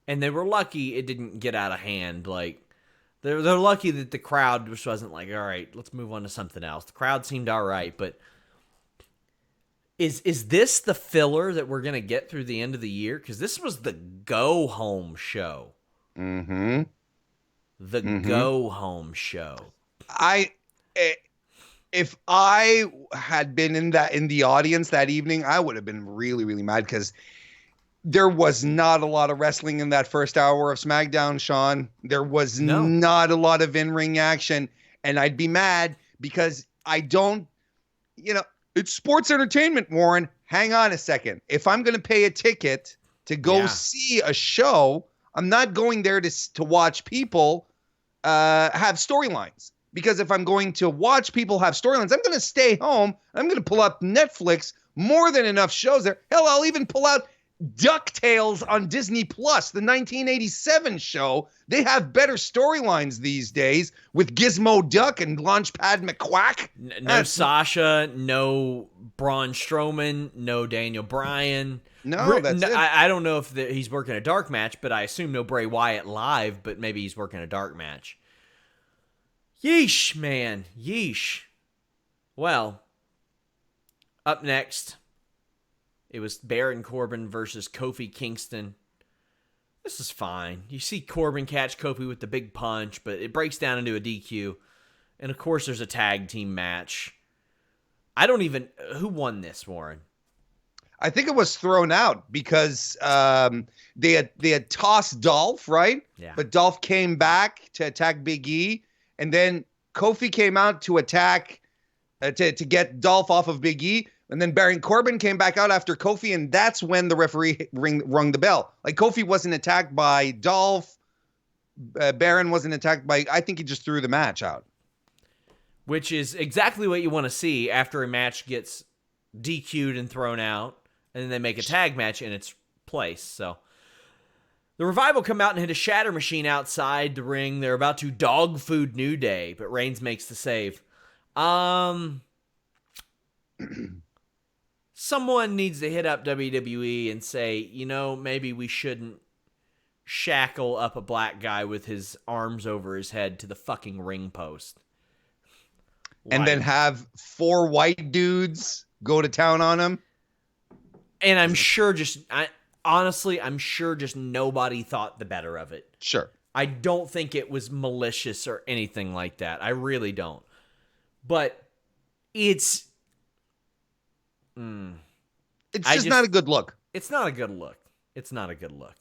And they were lucky it didn't get out of hand. Like, they're lucky that the crowd just wasn't like, all right, let's move on to something else. The crowd seemed all right, but is this the filler that we're going to get through the end of the year? Because this was the go-home show. Mm-hmm. The go-home show. If I had been in the audience that evening, I would have been really, really mad because there was not a lot of wrestling in that first hour of SmackDown, Sean. There was not a lot of in-ring action, and I'd be mad because I don't, it's sports entertainment, Warren. Hang on a second. If I'm going to pay a ticket to go see a show, I'm not going there to watch people have storylines. Because if I'm going to watch people have storylines, I'm going to stay home. I'm going to pull up Netflix, more than enough shows there. Hell, I'll even pull out DuckTales on Disney Plus, the 1987 show. They have better storylines these days with Gizmo Duck and Launchpad McQuack. No Sasha, no Braun Strowman, no Daniel Bryan. No, that's it. I don't know if he's working a dark match, but I assume no Bray Wyatt live, but maybe he's working a dark match. Yeesh, man. Yeesh. Well, up next, it was Baron Corbin versus Kofi Kingston. This is fine. You see Corbin catch Kofi with the big punch, but it breaks down into a DQ. And, of course, there's a tag team match. Who won this, Warren? I think it was thrown out because they had tossed Dolph, right? Yeah. But Dolph came back to attack Big E. And then Kofi came out to attack, to get Dolph off of Big E. And then Baron Corbin came back out after Kofi. And that's when the referee rung the bell. Like, Kofi wasn't attacked by Dolph. Baron wasn't attacked by, I think he just threw the match out. Which is exactly what you want to see after a match gets DQ'd and thrown out. And then they make a tag match in its place. So the Revival come out and hit a shatter machine outside the ring. They're about to dog food New Day, but Reigns makes the save. Someone needs to hit up WWE and say, maybe we shouldn't shackle up a black guy with his arms over his head to the fucking ring post. And then have 4 white dudes go to town on him. And I'm sure I'm sure just nobody thought the better of it. Sure. I don't think it was malicious or anything like that. I really don't. But it's just not a good look. It's not a good look. It's not a good look.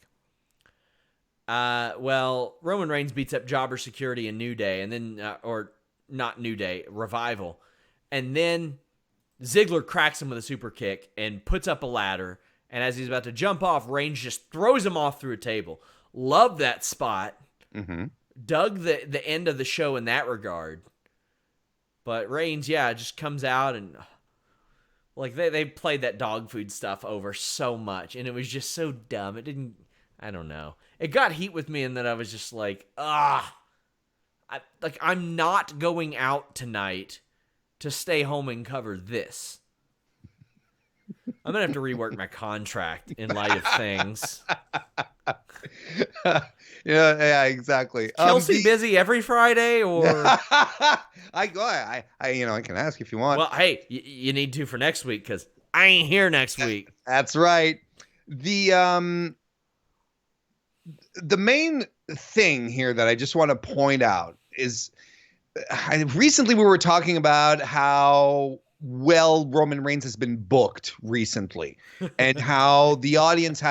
Well, Roman Reigns beats up Jobber Security and New Day, and then, or not New Day, Revival. And then Ziggler cracks him with a super kick and puts up a ladder. And as he's about to jump off, Reigns just throws him off through a table. Love that spot. Mm-hmm. Dug the end of the show in that regard. But Reigns, just comes out and like they played that dog food stuff over so much. And it was just so dumb. I don't know. It got heat with me and then I was just like, I'm not going out tonight to stay home and cover this. I'm going to have to rework my contract in light of things. Yeah, exactly. Kelsey busy every Friday or I can ask if you want. Well, hey, you need to for next week cuz I ain't here next week. That's right. The main thing here that I just want to point out is recently we were talking about how well Roman Reigns has been booked recently and how the audience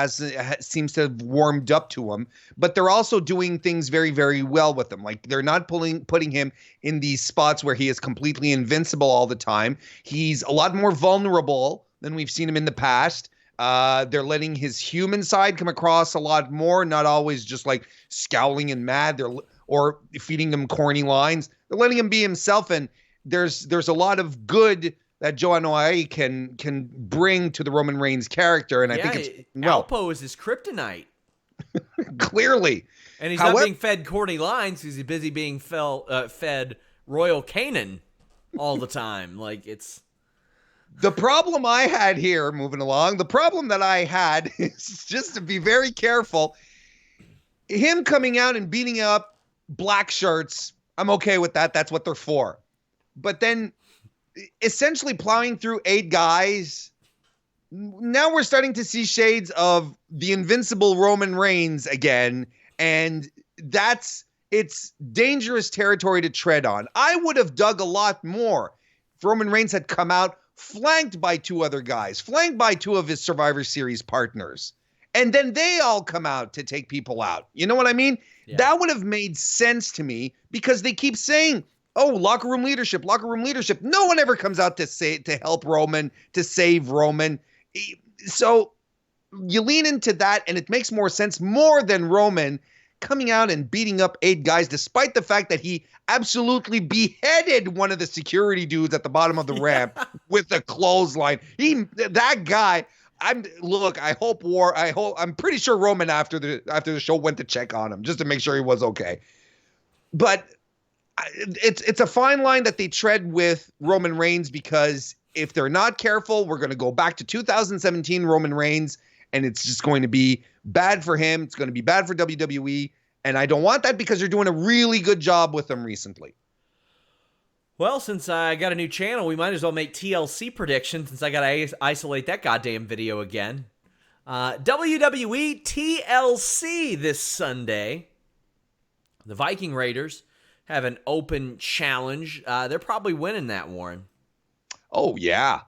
seems to have warmed up to him, but they're also doing things very, very well with him. Like they're not putting him in these spots where he is completely invincible all the time. He's a lot more vulnerable than we've seen him in the past. They're letting his human side come across a lot more, not always just like scowling and mad or feeding him corny lines. They're letting him be himself, and there's a lot of good that Joe Anoa'i can bring to the Roman Reigns character, and I think it's Alpo is his kryptonite. Clearly. And he's not being fed corny lines because he's busy being fed Royal Canin all the time. Like, it's... The problem I had here, moving along, the problem that I had is just to be very careful. Him coming out and beating up black shirts, I'm okay with that. That's what they're for. But then essentially plowing through 8 guys, now we're starting to see shades of the invincible Roman Reigns again, and it's dangerous territory to tread on. I would have dug a lot more if Roman Reigns had come out flanked by 2 other guys, flanked by 2 of his Survivor Series partners, and then they all come out to take people out. You know what I mean? Yeah. That would have made sense to me because they keep saying, oh, locker room leadership, locker room leadership. No one ever comes out to help Roman, to save Roman. So you lean into that, and it makes more sense more than Roman coming out and beating up 8 guys, despite the fact that he absolutely beheaded one of the security dudes at the bottom of the ramp with a clothesline. That guy. I'm pretty sure Roman after the show went to check on him just to make sure he was okay. But it's a fine line that they tread with Roman Reigns, because if they're not careful, we're going to go back to 2017 Roman Reigns, and it's just going to be bad for him. It's going to be bad for WWE, and I don't want that because they're doing a really good job with him recently. Well, since I got a new channel, we might as well make TLC predictions since I got to isolate that goddamn video again. WWE TLC this Sunday. The Viking Raiders have an open challenge. They're probably winning that, Warren. Oh, yeah.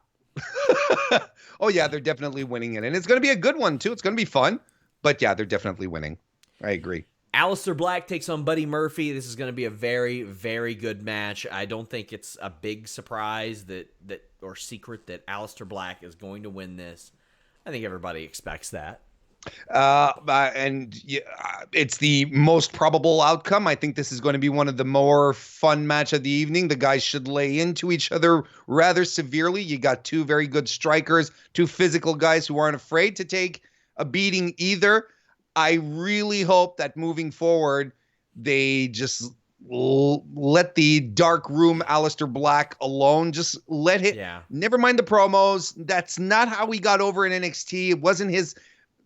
Oh, yeah, they're definitely winning it. And it's going to be a good one, too. It's going to be fun. But, yeah, they're definitely winning. I agree. Aleister Black takes on Buddy Murphy. This is going to be a very, very good match. I don't think it's a big surprise or secret that Aleister Black is going to win this. I think everybody expects that. It's the most probable outcome. I think this is going to be one of the more fun match of the evening. The guys should lay into each other rather severely. You got 2 very good strikers, 2 physical guys who aren't afraid to take a beating either. I really hope that moving forward, they just let the dark room Aleister Black alone. Just let it. Yeah. Never mind the promos. That's not how he got over in NXT. It wasn't his.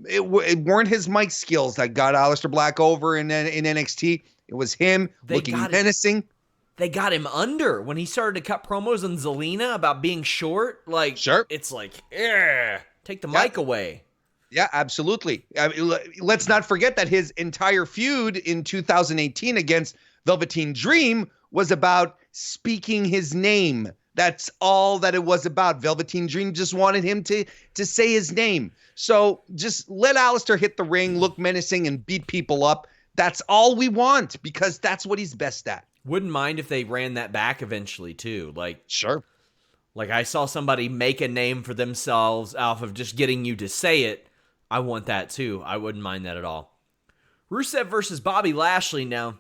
It weren't his mic skills that got Aleister Black over in NXT. It was him looking menacing. They got him under when he started to cut promos on Zelina about being short. Like, sure. It's like, take the mic away. Yeah, absolutely. I mean, let's not forget that his entire feud in 2018 against Velveteen Dream was about speaking his name. That's all that it was about. Velveteen Dream just wanted him to say his name. So just let Aleister hit the ring, look menacing, and beat people up. That's all we want, because that's what he's best at. Wouldn't mind if they ran that back eventually, too. Like, sure. Like, I saw somebody make a name for themselves off of just getting you to say it. I want that, too. I wouldn't mind that at all. Rusev versus Bobby Lashley. Now,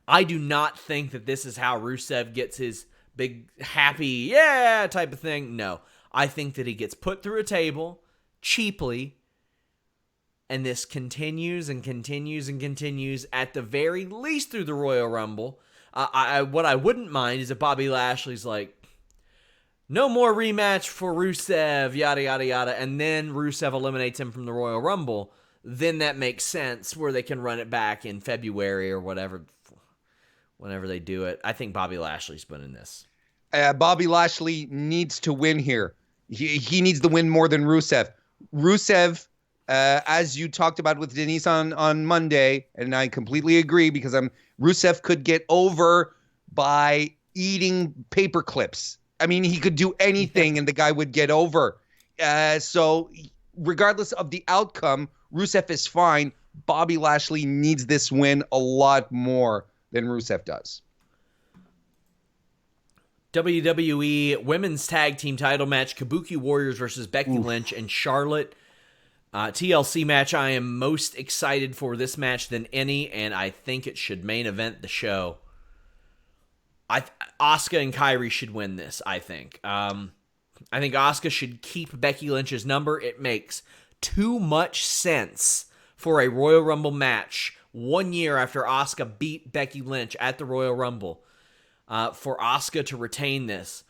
I do not think that this is how Rusev gets his big, happy, yeah, type of thing. No. I think that he gets put through a table cheaply, and this continues and continues and continues, at the very least through the Royal Rumble. What I wouldn't mind is if Bobby Lashley's like, no more rematch for Rusev, yada, yada, yada, and then Rusev eliminates him from the Royal Rumble. Then that makes sense where they can run it back in February or whatever, whenever they do it. I think Bobby Lashley's winning this. Bobby Lashley needs to win here. He needs to win more than Rusev. Rusev, as you talked about with Denise on Monday, and I completely agree, because Rusev could get over by eating paper clips. I mean, he could do anything and the guy would get over. So regardless of the outcome, Rusev is fine. Bobby Lashley needs this win a lot more than Rusev does. WWE Women's Tag Team title match, Kabuki Warriors versus Becky Lynch and Charlotte. TLC match, I am most excited for this match than any, and I think it should main event the show. Asuka and Kairi should win this, I think. I think Asuka should keep Becky Lynch's number. It makes too much sense for a Royal Rumble match 1 year after Asuka beat Becky Lynch at the Royal Rumble for Asuka to retain this.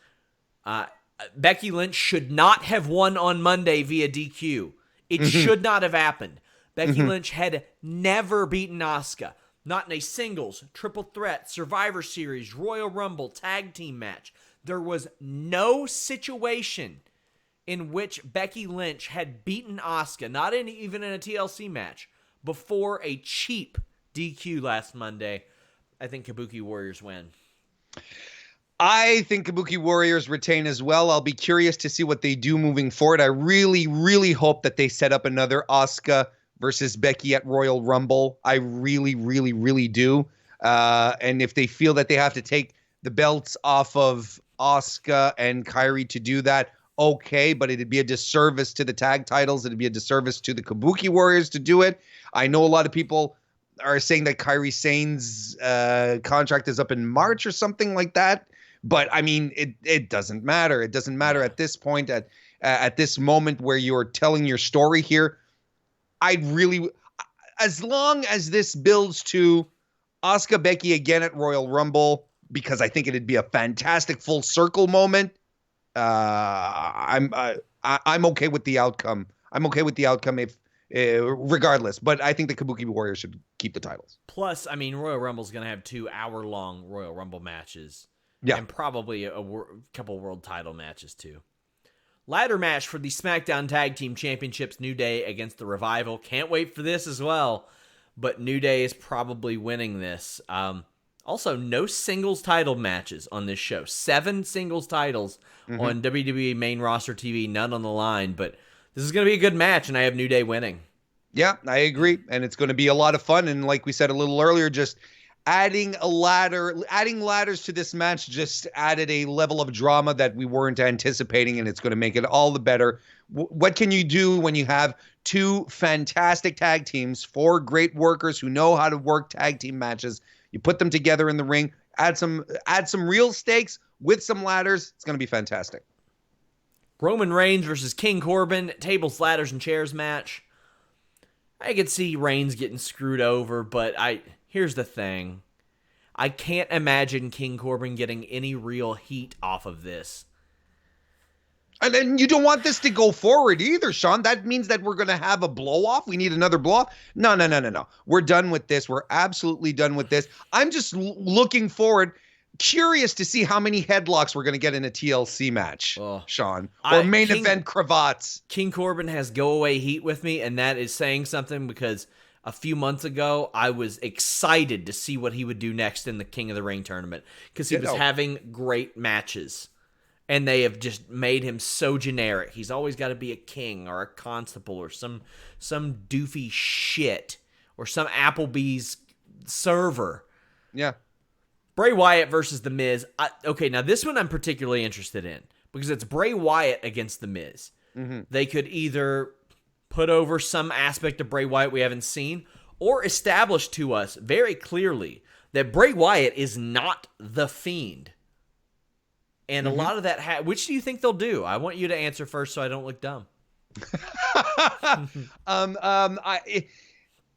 Becky Lynch should not have won on Monday via DQ. It should not have happened. Becky Lynch had never beaten Asuka. Not in a singles, triple threat, Survivor Series, Royal Rumble, tag team match. There was no situation in which Becky Lynch had beaten Asuka, not even in a TLC match, before a cheap DQ last Monday. I think Kabuki Warriors win. I think Kabuki Warriors retain as well. I'll be curious to see what they do moving forward. I really, really hope that they set up another Asuka versus Becky at Royal Rumble. I really, really, really do. And if they feel that they have to take the belts off of Asuka and Kairi to do that, okay, but it'd be a disservice to the tag titles. It'd be a disservice to the Kabuki Warriors to do it. I know a lot of people are saying that Kairi Sane's contract is up in March or something like that. But I mean, it doesn't matter. It doesn't matter at this point, at this moment where you're telling your story here. I'd really, as long as this builds to Asuka Becky again at Royal Rumble, because I think it'd be a fantastic full circle moment. I'm okay with the outcome. I'm okay with the outcome if regardless. But I think the Kabuki Warriors should keep the titles. Plus, I mean, Royal Rumble's going to have 2 hour-long Royal Rumble matches. Yeah. And probably a couple world title matches, too. Ladder match for the SmackDown Tag Team Championships, New Day against the Revival. Can't wait for this as well. But New Day is probably winning this. Also, no singles title matches on this show. 7 singles titles on WWE main roster TV, none on the line. But this is going to be a good match, and I have New Day winning. Yeah, I agree. And it's going to be a lot of fun. And like we said a little earlier, just adding ladders to this match just added a level of drama that we weren't anticipating, and it's going to make it all the better. What can you do when you have 2 fantastic tag teams, 4 great workers who know how to work tag team matches? You put them together in the ring, add some real stakes with some ladders. It's going to be fantastic. Roman Reigns versus King Corbin, tables, ladders, and chairs match. I could see Reigns getting screwed over, but here's the thing. I can't imagine King Corbin getting any real heat off of this. And then you don't want this to go forward either, Sean. That means that we're going to have a blow-off. We need another blow-off. No. We're done with this. We're absolutely done with this. I'm just looking forward, curious to see how many headlocks we're going to get in a TLC match, Sean. Or main event cravats. King Corbin has go-away heat with me, and that is saying something because a few months ago, I was excited to see what he would do next in the King of the Ring tournament because he was having great matches. And they have just made him so generic. He's always got to be a king or a constable or some doofy shit or some Applebee's server. Yeah. Bray Wyatt versus The Miz. Okay, now this one I'm particularly interested in because it's Bray Wyatt against The Miz. They could either put over some aspect of Bray Wyatt we haven't seen or establish to us very clearly that Bray Wyatt is not the Fiend. And a lot of that, which do you think they'll do? I want you to answer first so I don't look dumb.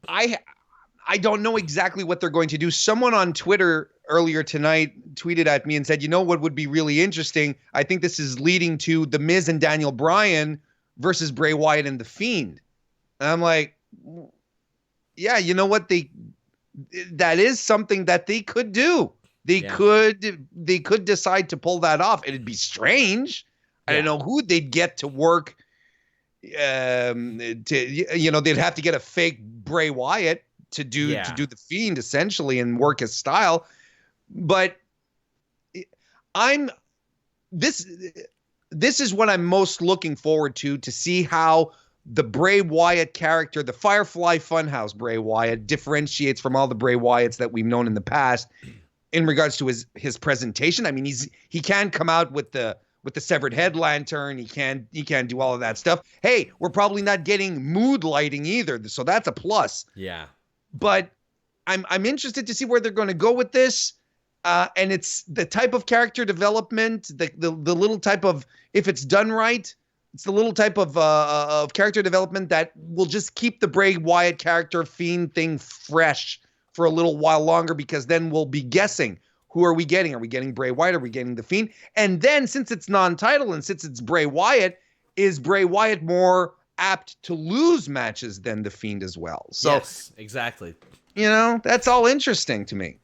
I don't know exactly what they're going to do. Someone on Twitter earlier tonight tweeted at me and said, you know what would be really interesting? I think this is leading to The Miz and Daniel Bryan versus Bray Wyatt and The Fiend. And I'm like, yeah, you know what? That is something that they could do. They could decide to pull that off. It'd be strange. I don't know who they'd get to work. They'd have to get a fake Bray Wyatt to do the Fiend essentially and work his style. But I'm this this is what I'm most looking forward to see how the Bray Wyatt character, the Firefly Funhouse Bray Wyatt, differentiates from all the Bray Wyatts that we've known in the past in regards to his presentation. I mean, he can come out with the severed head lantern. He can do all of that stuff. Hey, we're probably not getting mood lighting either, so that's a plus. Yeah. But I'm interested to see where they're going to go with this. And it's the type of character development, the little type of, if it's done right, it's the little type of character development that will just keep the Bray Wyatt character Fiend thing fresh for a little while longer, because then we'll be guessing, who are we getting? Are we getting Bray Wyatt? Are we getting the Fiend? And then, since it's non-title and since it's Bray Wyatt, is Bray Wyatt more apt to lose matches than the Fiend as well? So, yes, exactly. That's all interesting to me.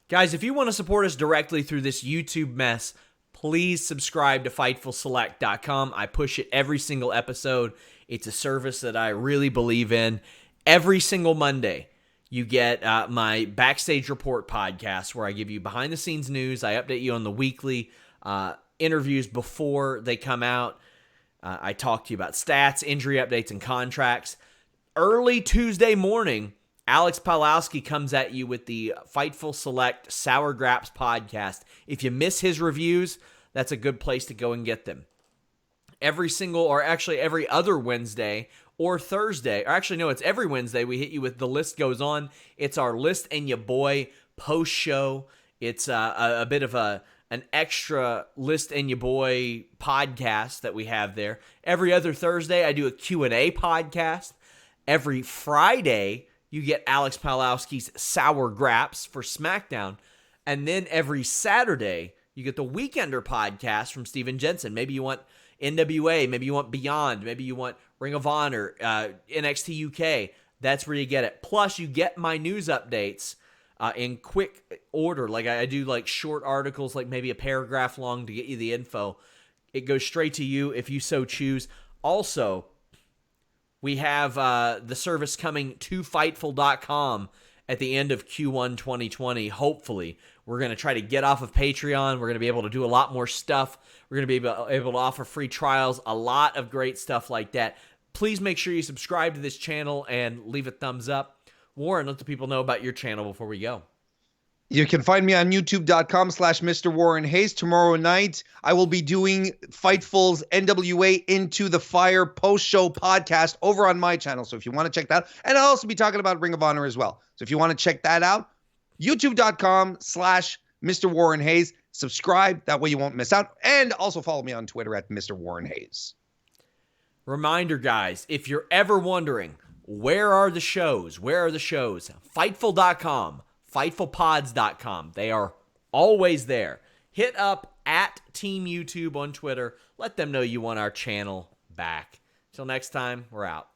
Guys, if you want to support us directly through this YouTube mess, please subscribe to FIGHTFULSelect.com. I push it every single episode. It's a service that I really believe in. Every single Monday, you get my Backstage Report podcast, where I give you behind-the-scenes news. I update you on the weekly interviews before they come out. I talk to you about stats, injury updates, and contracts. Early Tuesday morning, Alex Pawlowski comes at you with the Fightful Select Sour Graps podcast. If you miss his reviews, that's a good place to go and get them. Every other Wednesday or Thursday, or actually no, it's every Wednesday, we hit you with The List Goes On. It's our List and Ya Boy post show. It's a bit of an extra List and Ya Boy podcast that we have there. Every other Thursday, I do a Q&A podcast. Every Friday, you get Alex Pawlowski's Sour Graps for SmackDown. And then every Saturday, you get the Weekender podcast from Steven Jensen. Maybe you want NWA, maybe you want Beyond, maybe you want Ring of Honor, NXT UK. That's where you get it. Plus, you get my news updates in quick order. Like I do like short articles, like maybe a paragraph long to get you the info. It goes straight to you if you so choose. Also, we have the service coming to Fightful.com at the end of Q1 2020, hopefully. We're going to try to get off of Patreon. We're going to be able to do a lot more stuff. We're going to be able to offer free trials, a lot of great stuff like that. Please make sure you subscribe to this channel and leave a thumbs up. Warren, let the people know about your channel before we go. You can find me on youtube.com/Mr. Warren Hayes. Tomorrow night, I will be doing Fightful's NWA Into the Fire post-show podcast over on my channel. So if you want to check that out, and I'll also be talking about Ring of Honor as well. So if you want to check that out, youtube.com/Mr. Warren Hayes. Subscribe. That way you won't miss out. And also follow me on Twitter at Mr. Warren Hayes. Reminder, guys, if you're ever wondering, where are the shows? Fightful.com. FightfulPods.com. They are always there. Hit up at Team YouTube on Twitter. Let them know you want our channel back. Till next time, we're out.